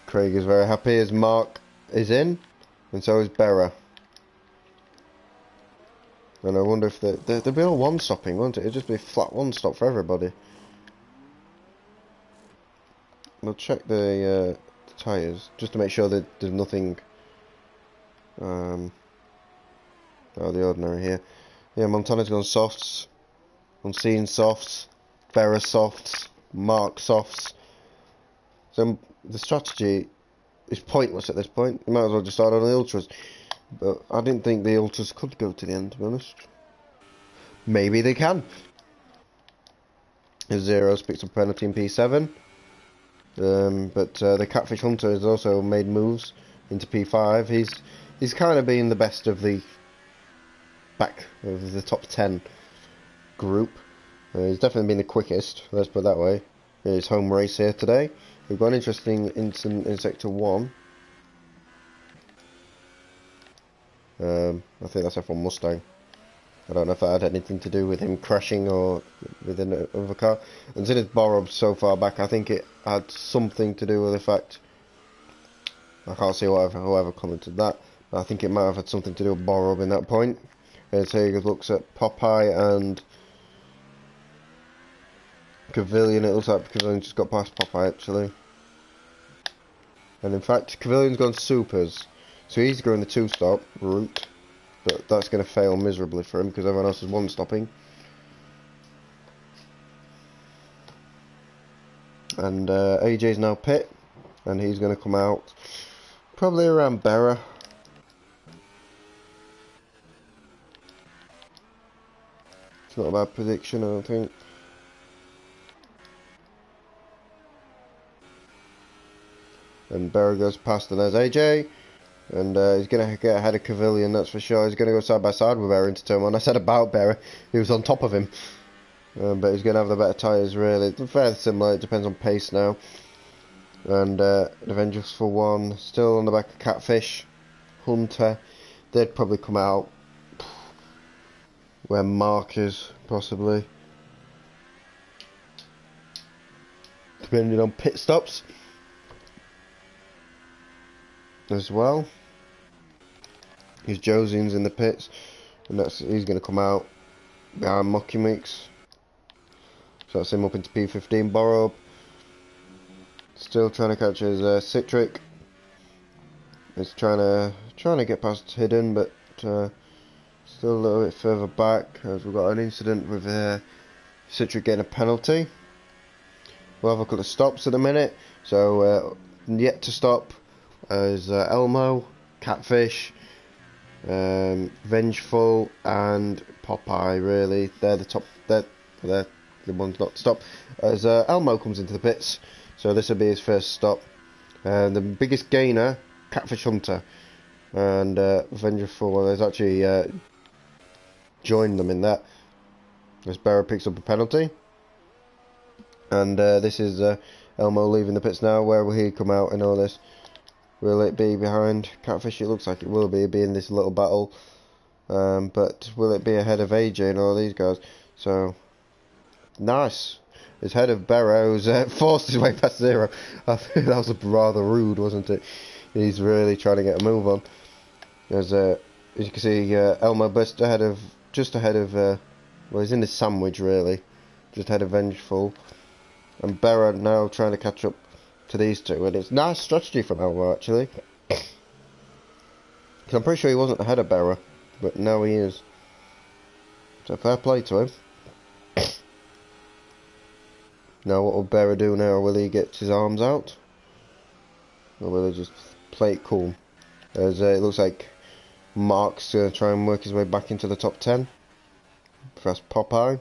Craig is very happy as Mark is in, and so is Berra. And I wonder if they'll be all one-stopping, won't it? It'll just be a flat one-stop for everybody. We'll check the tyres just to make sure that there's nothing out of the ordinary here. Yeah, Montana's gone softs. Unseen softs, Vera softs, Mark softs. So the strategy is pointless at this point. You might as well just start on the ultras. But I didn't think the ultras could go to the end, to be honest. Maybe they can. Zeros picks up a penalty in P7. But the Catfish Hunter has also made moves into P5. He's kind of been the best of the back of the top 10 group. He's definitely been the quickest, let's put it that way. His home race here today. We've got an interesting incident in Sector 1. I think that's F1 Mustang. I don't know if that had anything to do with him crashing or with another car. And since it's borrowed so far back, I think it had something to do with the fact... I can't see whoever commented that, but I think it might have had something to do with borrowed in that point. So he looks at Popeye and Cavilion. It looks like Cavilion just got past Popeye actually. And in fact, Cavillion's gone supers. So he's going the 2-stop route. But that's going to fail miserably for him because everyone else is 1-stopping. And AJ's now pit. And he's going to come out probably around Berra. It's not a bad prediction, I don't think. And Berra goes past, and there's AJ. And he's going to get ahead of Cavilion, that's for sure. He's going to go side by side with Berra into turn 1. I said about Berra, he was on top of him. But he's going to have the better tyres, really. It's fairly similar, it depends on pace now. And the Avengers for 1, still on the back of Catfish. Hunter, they'd probably come out where Mark is, possibly. Depending on pit stops. As well. His Josine's in the pits, and he's going to come out behind Mocky Mix. So that's him up into P15. Borrow. Still trying to catch his Citric. He's trying to get past Hidden, but still a little bit further back as we've got an incident with Citric getting a penalty. We'll have a couple of stops at the minute. So yet to stop is Elmo, Catfish, Vengeful, and Popeye. Really, they're the top. They're the ones not to stop. As Elmo comes into the pits, so this will be his first stop. The biggest gainer, Catfish Hunter, and Vengeful has actually joined them in that. As Barra picks up a penalty, and this is Elmo leaving the pits now. Where will he come out in all this? Will it be behind Catfish? It looks like it will be in this little battle. But will it be ahead of AJ and all these guys? So, nice. It's ahead of Barrows, forced his way past Zero. I think that was rather rude, wasn't it? He's really trying to get a move on. As you can see, Elmo just ahead of, well, he's in the sandwich really, just ahead of Vengeful. And Barra now trying to catch up to these two, and it's nice strategy from Elmo actually, because I'm pretty sure he wasn't ahead of Barra, but now he is. So fair play to him. Now what will Barra do now? Will he get his arms out, or will he just play it cool? As it looks like Mark's going to try and work his way back into the top 10. Press Popeye.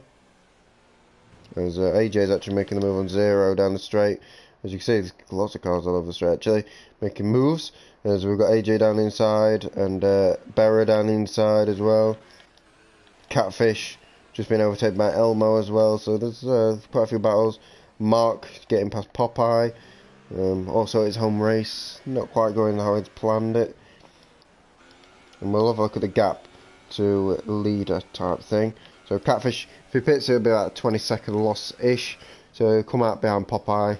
As AJ's actually making the move on Zero down the straight. As you can see, there's lots of cars all over the straight actually, making moves. As we've got AJ down the inside, and Berra down the inside as well. Catfish just being overtaken by Elmo as well, so there's quite a few battles. Mark getting past Popeye. Also his home race, not quite going how he'd planned it. And we'll have a look at the gap to leader type thing. So Catfish, if he pits, it'll be about a 20-second loss-ish. So he'll come out behind Popeye.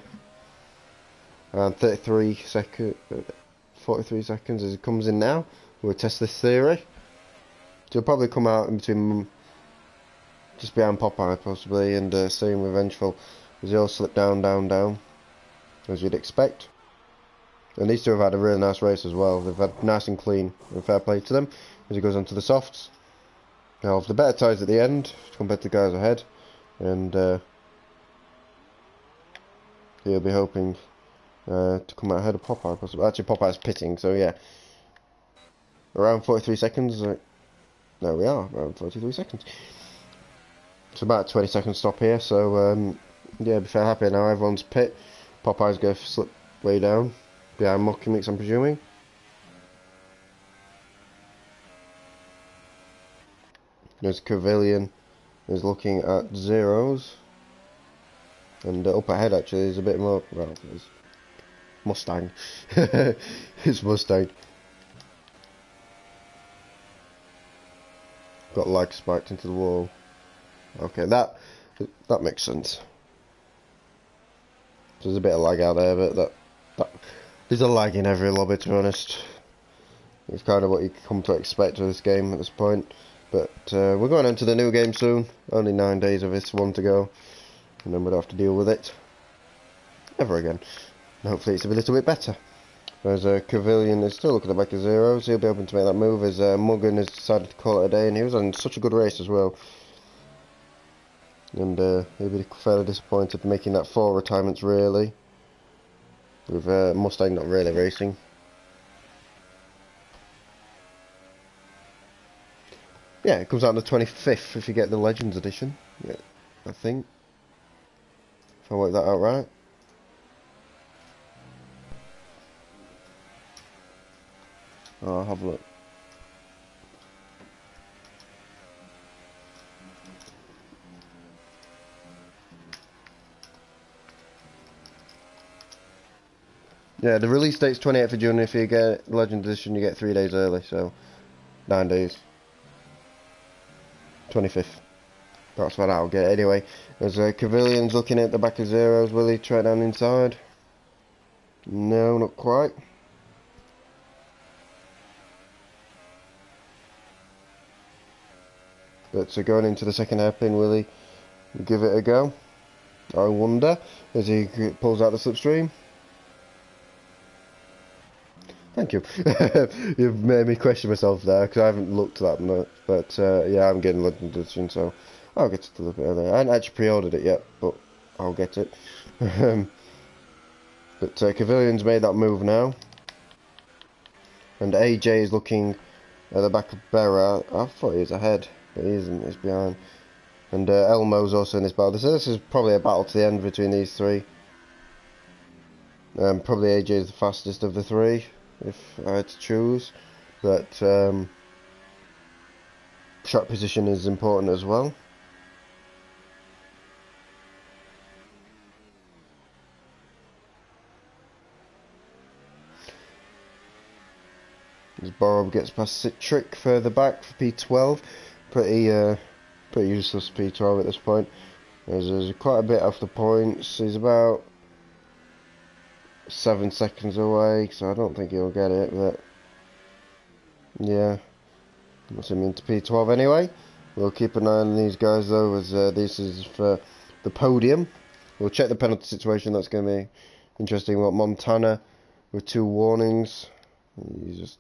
And 43 seconds as he comes in now. We'll test this theory. So he'll probably come out in between, just behind Popeye possibly, and same with Vengeful. As they all slip down, as you'd expect. And these two have had a really nice race as well. They've had nice and clean, and fair play to them as he goes on to the softs. Now, the better tyres at the end compared to the guys ahead. and he'll be hoping to come out ahead of Popeye, possibly. Actually, Popeye's pitting, so yeah. Around 43 seconds. There we are, around 43 seconds. It's about a 20-second stop here, so yeah, be fair happy now. Everyone's pit. Popeye's going to slip way down behind Mucky Mix, I'm presuming. There's Cavilion is looking at zeros, and up ahead actually is a bit more. Well, it's Mustang. It's Mustang. Got lag spiked into the wall. Okay, that makes sense. There's a bit of lag out there, but there's a lag in every lobby, to be honest. It's kind of what you come to expect with this game at this point. But we're going into the new game soon. Only 9 days of this one to go, and then we'll have to deal with it ever again. And hopefully it's a little bit better. Whereas Cavilion is still looking at the back of zeros. He'll be hoping to make that move as Muggin has decided to call it a day, and he was on such a good race as well. And he'll be fairly disappointed making that 4 retirements really, with Mustang not really racing. Yeah, it comes out on the 25th if you get the Legends edition. Yeah, I think. If I work that out right. I'll have a look. Yeah, the release date's 28th of June. If you get Legend Edition, you get 3 days early, so 9 days. 25th. That's what I'll get anyway. There's Cavilions looking at the back of zeros. Will he try down inside? No, not quite. But going into the second hairpin, will he give it a go? I wonder, as he pulls out the slipstream. Thank you. You've made me question myself there, because I haven't looked at that much. But yeah, I'm getting Legend Edition, so I'll get it a little bit earlier. I haven't actually pre-ordered it yet, but I'll get it. But Cavilion's made that move now. And AJ is looking at the back of Berra. I thought he was ahead, but he isn't, he's behind. And Elmo's also in this battle. So this is probably a battle to the end between these three. Probably AJ is the fastest of the three, if I had to choose. But track position is important as well. As Borrow gets past Citric further back for P12, pretty useless P12 at this point. There's quite a bit off the points. He's about 7 seconds away, so I don't think he'll get it. But yeah, what's him into P12 anyway. We'll keep an eye on these guys though, as this is for the podium. We'll check the penalty situation. That's going to be interesting. What Montana with 2 warnings. He's just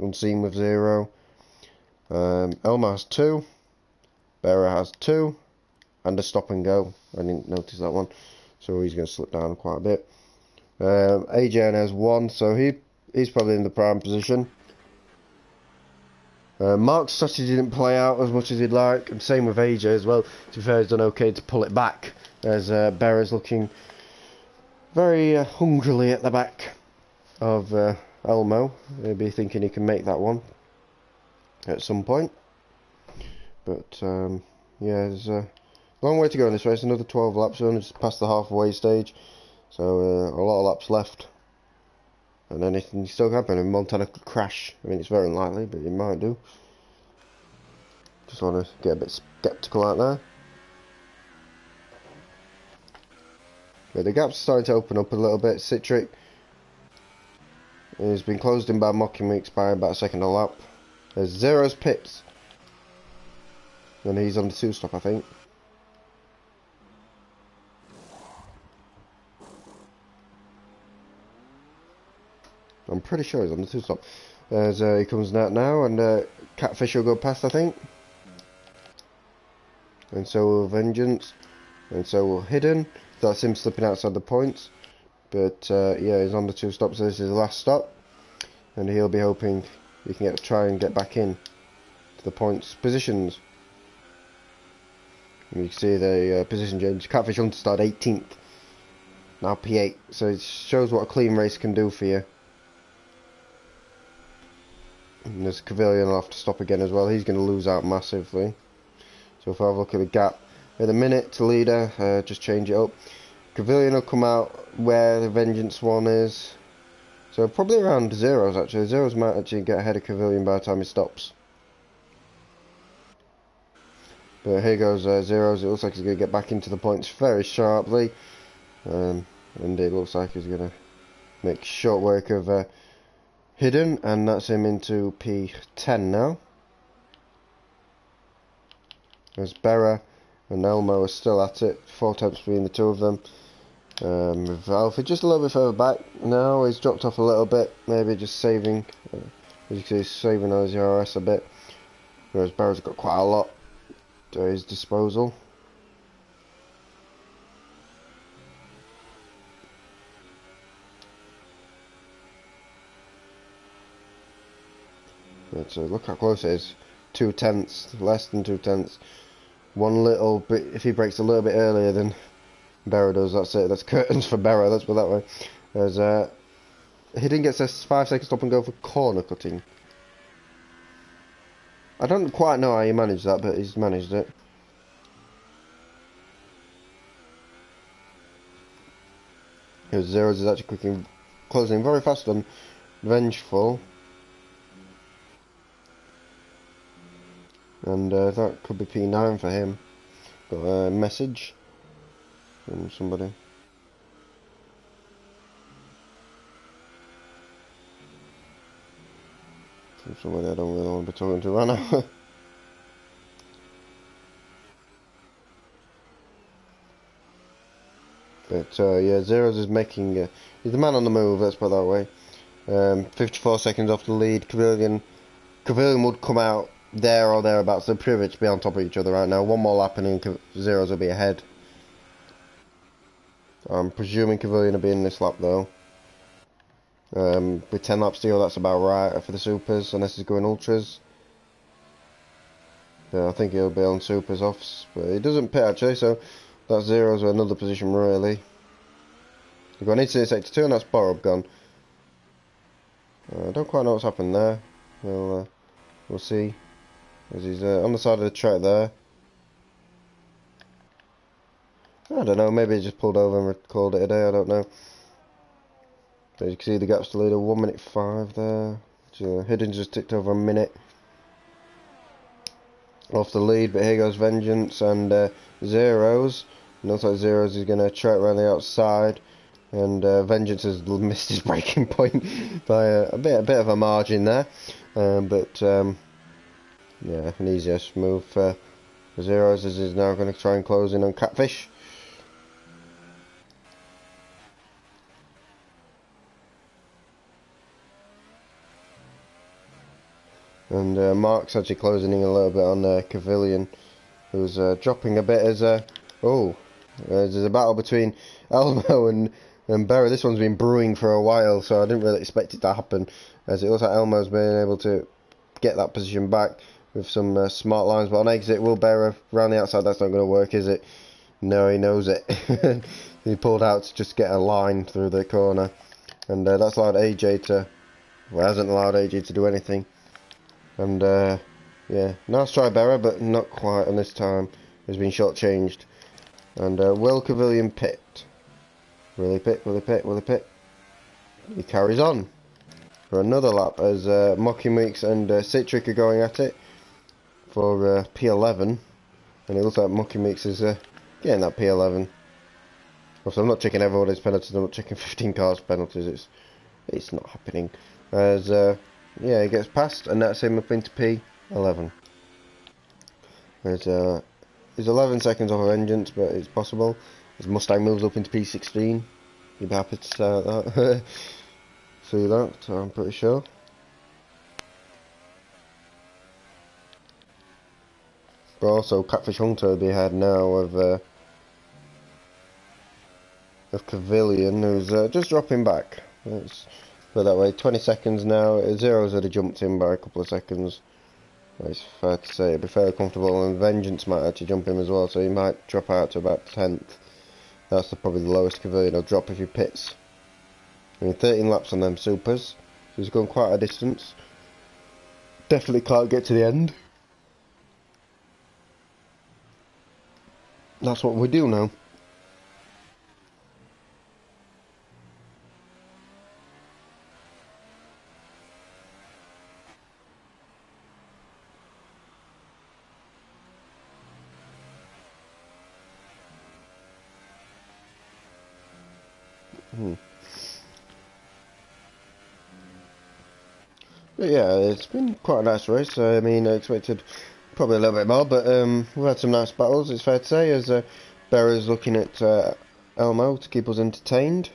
unseen with 0. Elma has 2. Berra has 2. And a stop and go. I didn't notice that one. So he's going to slip down quite a bit. AJ has 1. So he's probably in the prime position. Mark's strategy didn't play out as much as he'd like. And same with AJ as well. To be fair, he's done okay to pull it back. As Berra's looking very hungrily at the back of Elmo. He'll be thinking he can make that one at some point. But yeah, there's a long way to go in this race. Another 12 laps. We're only just past the halfway stage, so a lot of laps left. And anything still can happen. And Montana could crash. I mean, it's very unlikely, but it might do. Just want to get a bit sceptical out there. But the gap's starting to open up a little bit. Citric has been closed in by Mocking Mix by about a second a lap. There's Zero's pips. And he's on the 2 stop, I think. I'm pretty sure he's on the 2 stop. As he comes out now, and Catfish will go past, I think. And so will Vengeance. And so Hidden, that's him slipping outside the points. But yeah, he's on the 2 stops, so this is the last stop. And he'll be hoping he can try and get back in to the points positions. And you can see the position change. Catfish Hunter started 18th, now P8. So it shows what a clean race can do for you. And there's Cavilion will have to stop again as well. He's going to lose out massively. So if I have a look at the gap, at a minute to leader, just change it up. Cavilion will come out where the Vengeance one is. So probably around Zeros actually. Zeros might actually get ahead of Cavilion by the time he stops. But here goes Zeros. It looks like he's going to get back into the points very sharply. And it looks like he's going to make short work of Hidden. And that's him into P10 now. As Berra and Elmo are still at it. 4 attempts between the 2 of them. With Alfie just a little bit further back. Now he's dropped off a little bit. Maybe just saving. As you can see, he's saving on his RS a bit. Whereas Berra's got quite a lot to his disposal. But look how close it is. 2 tenths, less than 2 tenths. One little bit, if he breaks a little bit earlier than Berra does, that's it. That's curtains for Berra, let's put it that way. As he didn't get a 5 second stop and go for corner cutting. I don't quite know how he managed that, but he's managed it. Here's Zeros is actually closing very fast on Vengeful. And that could be P9 for him. Got a message from somebody. From somebody I don't really want to be talking to right now. But yeah, Zeros is making he's the man on the move, let's put it that way. 54 seconds off the lead. Cavilion would come out there or thereabouts. They're pretty much be on top of each other right now. One more lap and Zeros will be ahead. I'm presuming Cavilion will be in this lap though. With 10 laps to go, that's about right for the supers, unless he's going ultras. Yeah, I think he'll be on supers offs, but he doesn't pit actually, so that's Zeros or another position really. We've got an instant sector 2 and that's Borob gone. I don't quite know what's happened there. We'll see. As he's on the side of the track there. I don't know, maybe he just pulled over and called it a day, I don't know. But as you can see, the gap's to leader, 1 minute 5 there. Hidden just ticked over a minute off the lead, but here goes Vengeance and Zeros. And looks like Zeros is going to track around the outside. And Vengeance has missed his braking point by a bit of a margin there. Yeah, an easier move for Zeros, as he's now going to try and close in on Catfish. And Mark's actually closing in a little bit on Cavilion, who's dropping a bit as there's a battle between Elmo and Berra. This one's been brewing for a while, so I didn't really expect it to happen, as it looks like Elmo's been able to get that position back with some smart lines, but on exit, will Berra around the outside? That's not going to work, is it? No, he knows it. He pulled out to just get a line through the corner, and that's allowed AJ to, well, hasn't allowed AJ to do anything. And yeah, nice try Berra, but not quite, and this time has been shortchanged. And will Cavilion pit? Will he pit? Will he pit? Will he pit? He carries on for another lap as Mocking Weeks and Citric are going at it for P11, and it looks like Mocking Weeks is getting that P11. Also, I'm not checking everybody's penalties. I'm not checking 15 cars penalties. It's not happening. As yeah, he gets past, and that's him up into P11. There's he's 11 seconds off of Vengeance, but it's possible. As Mustang moves up into P16, you'd be happy to start that. See that, I'm pretty sure. But also, Catfish Hunter will be ahead now of of Cavilian, who's just dropping back. Let's put it that way. 20 seconds now. Zero's already jumped in by a couple of seconds. It's fair to say it'll be fairly comfortable, and Vengeance might actually jump in as well, so he might drop out to about 10th. That's probably the lowest Cavilian will drop if he pits. I mean, 13 laps on them supers, so he's gone quite a distance. Definitely can't get to the end. That's what we do now. But yeah, it's been quite a nice race. I mean, I expected probably a little bit more, but we've had some nice battles, it's fair to say, as Berra's looking at Elmo to keep us entertained.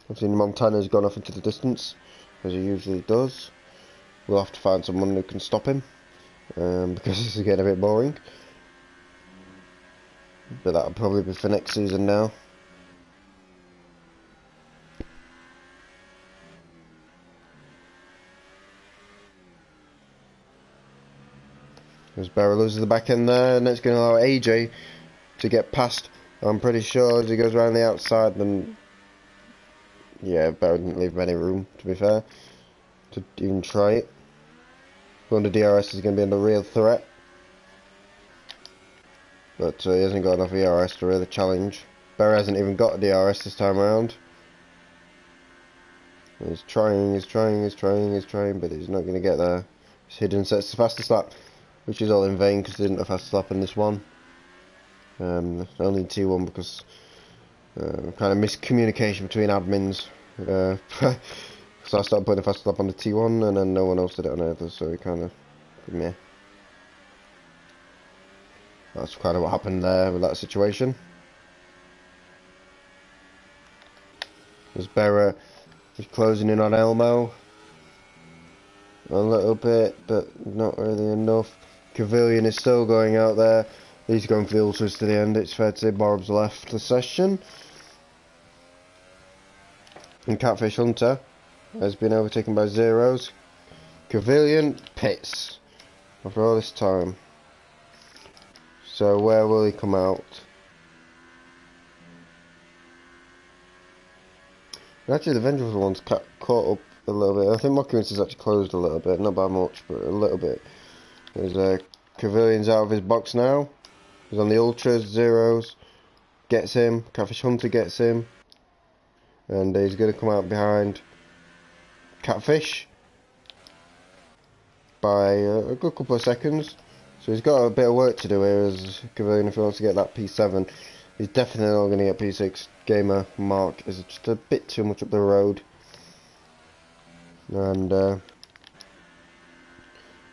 Obviously Montana's gone off into the distance, as he usually does. We'll have to find someone who can stop him, because this is getting a bit boring. But that'll probably be for next season now. As Berra loses the back end there, and it's going to allow AJ to get past. I'm pretty sure as he goes around the outside, then yeah, Berra didn't leave him any room, to be fair, to even try it. Going to DRS is going to be under real threat, but he hasn't got enough ERS to really challenge. Berra hasn't even got a DRS this time around. He's trying, but he's not going to get there. His hidden sets the fastest lap, which is all in vain because they didn't have fast lap in this one. Only T1 because kind of miscommunication between admins. So I started putting a fast lap on the T1 and then no one else did it on either, so it kind of, meh. That's kind of what happened there with that situation. As Berra is closing in on Elmo a little bit, but not really enough. Cavilian is still going out there. He's going for the ultras to the end. It's fair to say Borb's left the session. And Catfish Hunter has been overtaken by Zeros. Cavilian pits after all this time. So where will he come out? Actually, the Vengeful one's caught up a little bit. I think Mockingbird has actually closed a little bit, not by much, but a little bit. There's Cavilian's out of his box now. He's on the ultras, Zeros gets him, Catfish Hunter gets him, and he's going to come out behind Catfish by a good couple of seconds. So he's got a bit of work to do here as Cavilian if he wants to get that P7. He's definitely not going to get P6. Gamer Mark is just a bit too much up the road. And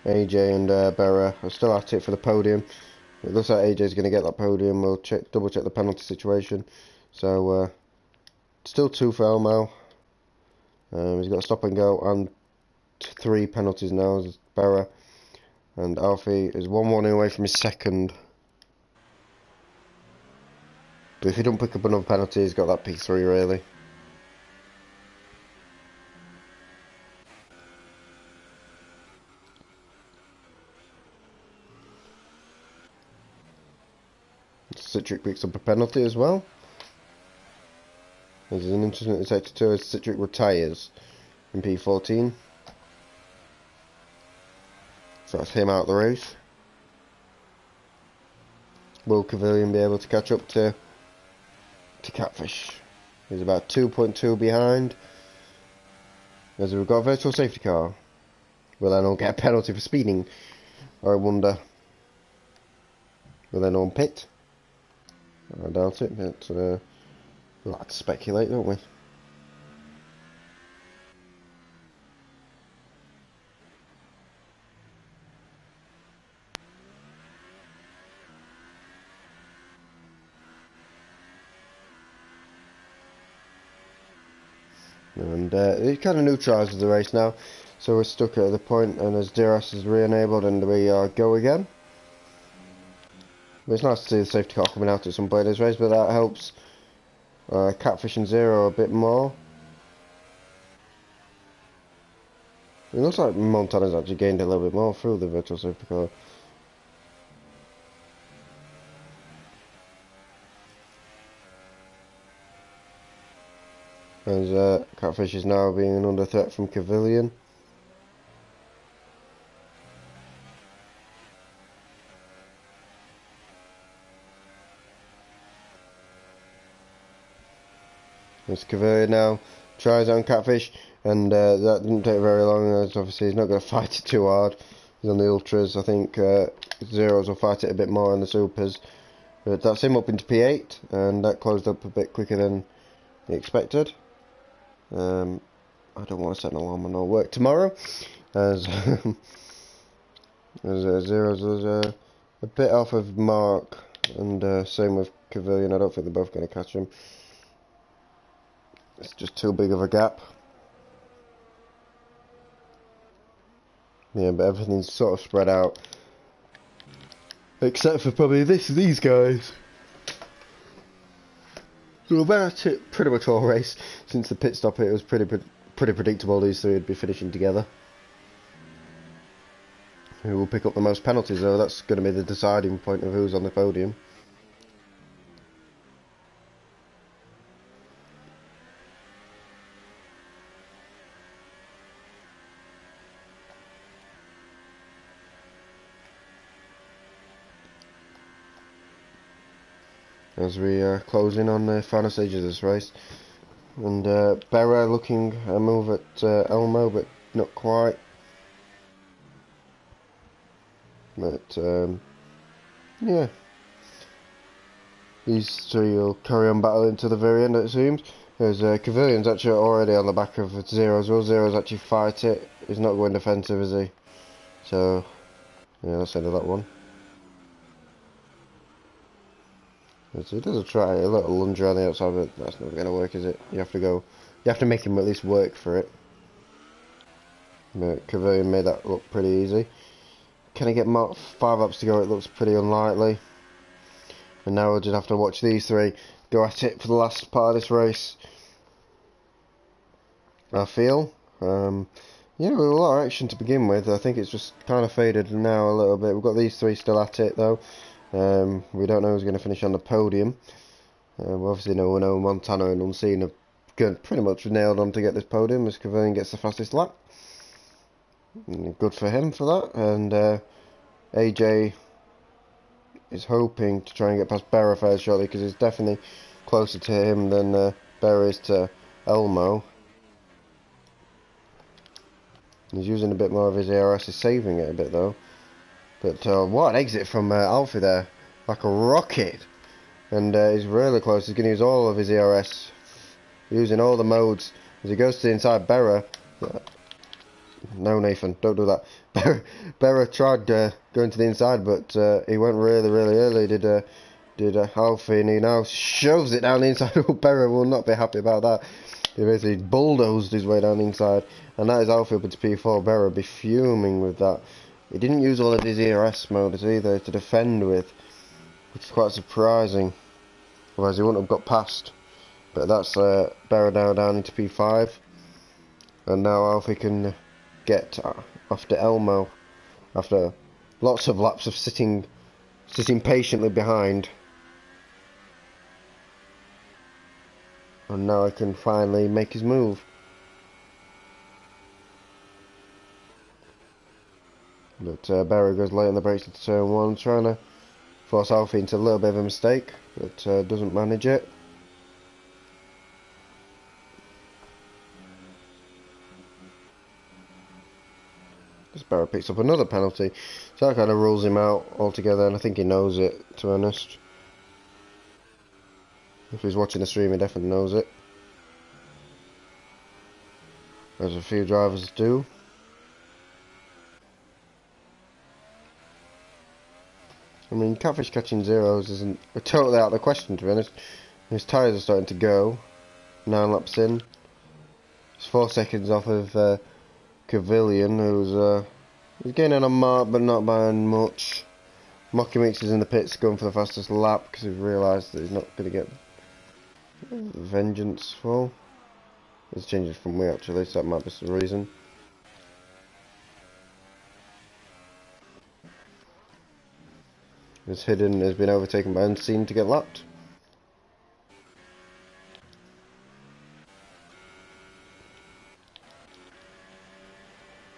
AJ and Berra are still at it for the podium. It looks like AJ's going to get that podium. We'll double check the penalty situation. So still 2 for Elmo. He's got a stop and go and 3 penalties now as Berra. And Alfie is 1-1 away from his second. But if he don't pick up another penalty, he's got that P3 really. Citric picks up a penalty as well. There's an interesting detector too as Citric retires in P14. So that's him out of the race. Will Cavilian be able to catch up to Catfish? He's about 2.2 behind. As we've got a virtual safety car. Will anyone get a penalty for speeding? I wonder. Will anyone pit? I doubt it, but we'll have to speculate, don't we? And it kind of neutralises the race now, so we're stuck at the point, and as DRS is re-enabled and we go again. But it's nice to see the safety car coming out at some point in this race, but that helps Catfish and Zero a bit more. It looks like Montana's actually gained a little bit more through the virtual safety car. As Catfish is now being under threat from Cavillion. As Cavillion now tries on Catfish, and that didn't take very long, as obviously he's not going to fight it too hard. He's on the Ultras. I think Zeros will fight it a bit more on the Supers. But that's him up into P8, and that closed up a bit quicker than expected. I don't want to set an alarm on no work tomorrow, as Zeros was a bit off of mark, and same with Cavillion. I don't think they're both going to catch him. It's just too big of a gap. Yeah, but everything's sort of spread out, except for probably these guys. Well, that's it. Pretty much all race since the pit stop. It was pretty predictable these three would be finishing together. Who will pick up the most penalties, though? That's going to be the deciding point of who's on the podium. As we close in on the final stages of this race, and Berra looking a move at Elmo, but not quite. But yeah, these three will carry on battling to the very end, it seems. As Cavillion's actually already on the back of Zero as well. Zero's actually fight it. He's not going defensive, is he? So yeah, that's the end of that one. So he does try a little lunge around the outside, but that's not going to work, is it? You have to make him at least work for it. But Cavillion made that look pretty easy. Can he get 5 laps to go? It looks pretty unlikely. And now we'll just have to watch these three go at it for the last part of this race. I feel. Yeah, with a lot of action to begin with. I think it's just kind of faded now a little bit. We've got these three still at it, though. We don't know who's going to finish on the podium. We obviously know Montana and Unseen are pretty much nailed on to get this podium as Cavillion gets the fastest lap. Good for him for that. And AJ is hoping to try and get past Berra fairly shortly, because he's definitely closer to him than Berra is to Elmo. He's using a bit more of his ARS, is saving it a bit though. But what an exit from Alfie there, like a rocket. And he's really close. He's going to use all of his ERS, using all the modes. As he goes to the inside, Berra. No, Nathan, don't do that. Berra tried going to the inside, but he went really early. Did Alfie, and he now shoves it down the inside. Oh, Berra will not be happy about that. He basically bulldozed his way down the inside, and that is Alfie up into P4. Berra will be fuming with that. He didn't use all of his ERS modes either to defend with, which is quite surprising. Otherwise he wouldn't have got past. But that's Berra now down into P5. And now Alfie can get after Elmo after lots of laps of sitting patiently behind. And now I can finally make his move. But Berra goes late on the brakes into turn 1, trying to force Alfie into a little bit of a mistake, but doesn't manage it. Because Berra picks up another penalty, so that kind of rules him out altogether, and I think he knows it, to be honest. If he's watching the stream, he definitely knows it. As a few drivers do. I mean, Catfish catching zeros isn't totally out of the question, to be honest. His tyres are starting to go. 9 laps in. It's 4 seconds off of Cavillion, who's gaining on mark, but not by much. Mocky Mix is in the pits going for the fastest lap, because he's realised that he's not going to get Vengeful. It's changed from me actually, so that might be the reason. This Hidden has been overtaken by Unseen to get lapped.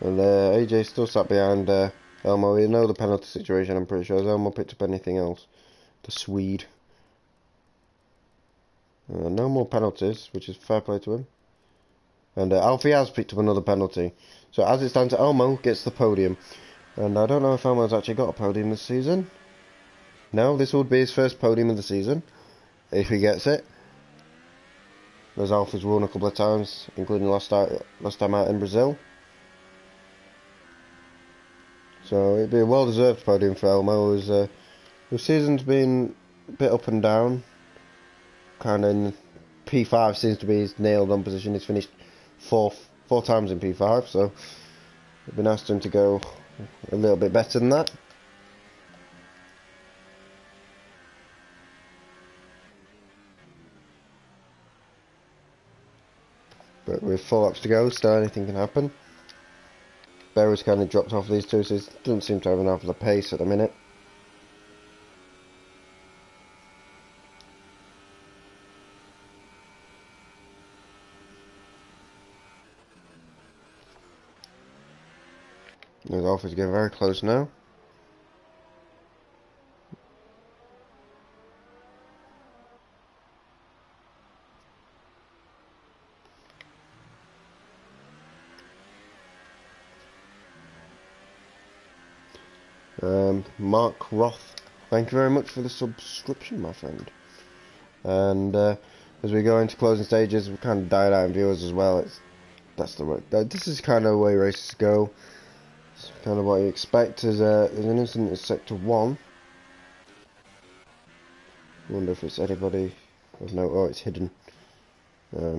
And AJ still sat behind Elmo. We know the penalty situation, I'm pretty sure. Has Elmo picked up anything else? The Swede. No more penalties, which is fair play to him. And Alfie has picked up another penalty. So as it stands, Elmo gets the podium. And I don't know if Elmo's actually got a podium this season. No, this would be his first podium of the season, if he gets it. As Alfie's won a couple of times, including last time out in Brazil. So it'd be a well-deserved podium for Elmo. The season's been a bit up and down. Kind of in P5 seems to be his nailed-on position. He's finished four times in P5, so it'd be nice for him to go a little bit better than that. But with 4 laps to go, still anything can happen. Berry's kind of dropped off these two, so he doesn't seem to have enough of the pace at the minute. His off is getting very close now. Mark Roth, thank you very much for the subscription, my friend. And as we go into closing stages, we kind of died out in viewers as well. That's the way. This is kind of the way races go. It's kind of what you expect. There's an incident in Sector 1. I wonder if it's anybody of note. Oh, it's Hidden.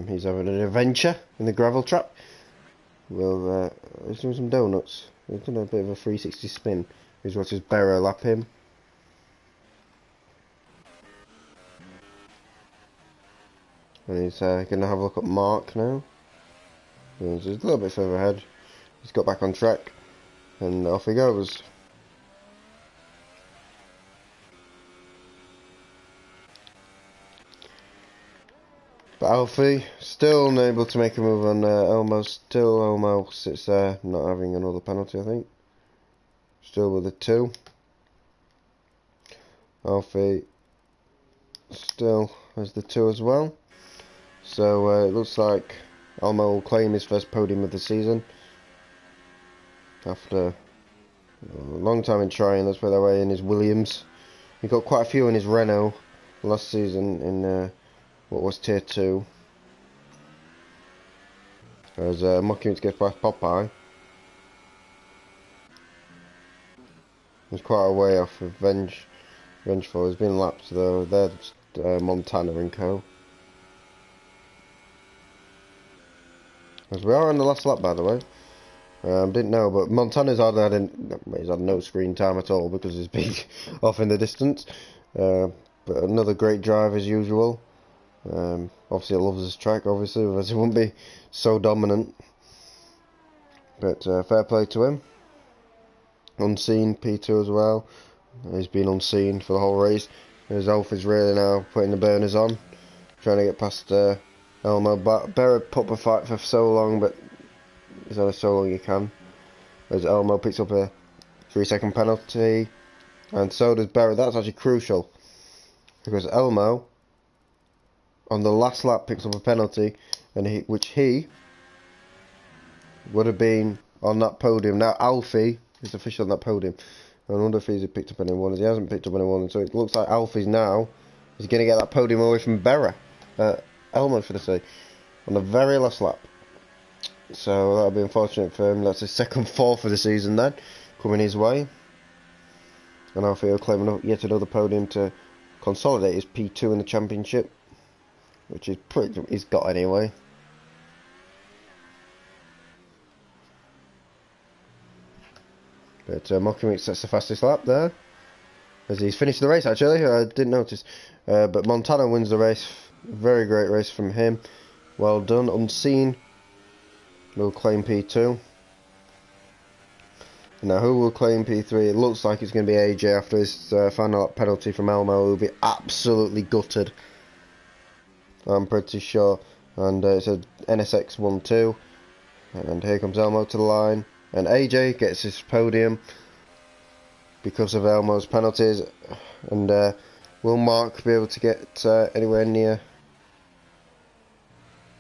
He's having an adventure in the gravel trap. Well, he's doing some donuts. He's done a bit of a 360 spin. He's watches Barrow lap him. And he's going to have a look at Mark now. He's a little bit further ahead. He's got back on track. And off he goes. But Alfie still unable to make a move on Elmo. Still Elmo sits there not having another penalty, I think. Still with a 2. Alfie still has the 2 as well. So it looks like Elmo will claim his first podium of the season. After a long time in trying, let's put it that way, in his Williams. He got quite a few in his Renault last season in what was Tier 2. As mocking to get past Popeye. He's quite a way off of Vengeful. He's been lapped though. There's Montana and co. As we are on the last lap, by the way. Didn't know, but Montana's he's had no screen time at all because he's been off in the distance. But another great drive as usual. Obviously, he loves this track, obviously, otherwise he wouldn't be so dominant. But fair play to him. Unseen P2 as well. He's been unseen for the whole race. His Alfie's really now putting the burners on, trying to get past Elmo. But Berra put up a fight for so long, but there's only so long you can. As Elmo picks up a 3-second penalty, and so does Berra. That's actually crucial because Elmo, on the last lap, picks up a penalty, and which he would have been on that podium. Now Alfie is official on that podium. I wonder if he's picked up anyone. He hasn't picked up anyone, so it looks like Alfie's now is going to get that podium away from Berra. Elmo, should I say, on the very last lap. So that'll be unfortunate for him. That's his second fall for the season then, coming his way. And Alfie will claim yet another podium to consolidate his P2 in the championship, which is he's got anyway. But Mocking sets the fastest lap there, as he's finished the race actually. I didn't notice. But Montana wins the race Very great race from him. Well done. Unseen will claim P2. Now, who will claim P3? It looks like it's going to be AJ after his final penalty from Elmo. Who will be absolutely gutted, I'm pretty sure. And it's a NSX 1-2. And here comes Elmo to the line. And AJ gets his podium because of Elmo's penalties. And will Mark be able to get anywhere near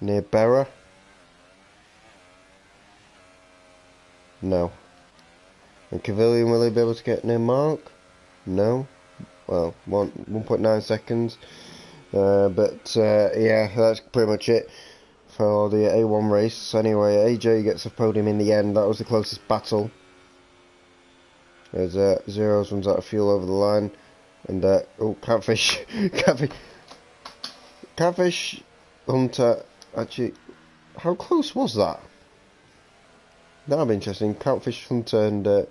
Berra? No. And Cavilion, will he be able to get near Mark? No. Well, 1.9 seconds. Yeah, that's pretty much it for the A1 race. Anyway, AJ gets a podium in the end. That was the closest battle. As Zeros runs out of fuel over the line. And, oh, Catfish. Catfish Hunter. Actually, how close was that? That'd be interesting. Catfish Hunter and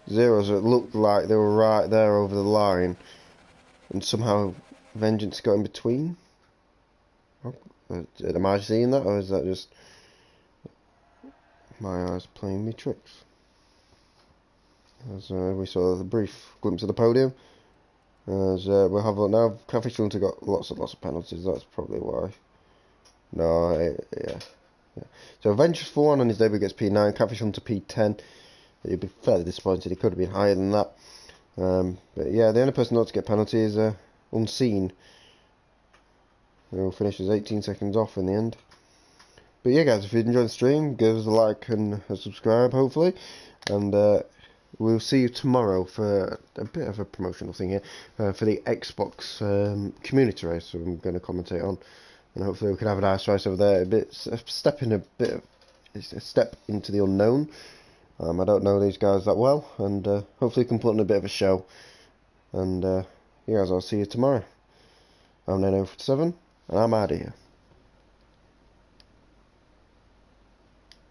Zeros, it looked like they were right there over the line, and somehow Vengeance got in between. Oh, am I seeing that, or is that just my eyes playing me tricks? As we saw the brief glimpse of the podium, as we'll have now. Catfish Hunter got lots of penalties. That's probably why. No, yeah. So Vengeance for 1 on his debut gets P9. Catfish Hunter P10. He'd be fairly disappointed. He could have been higher than that. But yeah, the only person not to get penalty is Unseen, who finishes 18 seconds off in the end. But yeah, guys, if you enjoyed the stream, give us a like and a subscribe, hopefully. And we'll see you tomorrow for a bit of a promotional thing here for the Xbox community race. So I'm going to commentate on, and hopefully we can have a nice race over there. A step into the unknown. I don't know these guys that well, and hopefully we can put on a bit of a show. And yeah, guys, I'll see you tomorrow. I'm Nano57, and I'm out of here.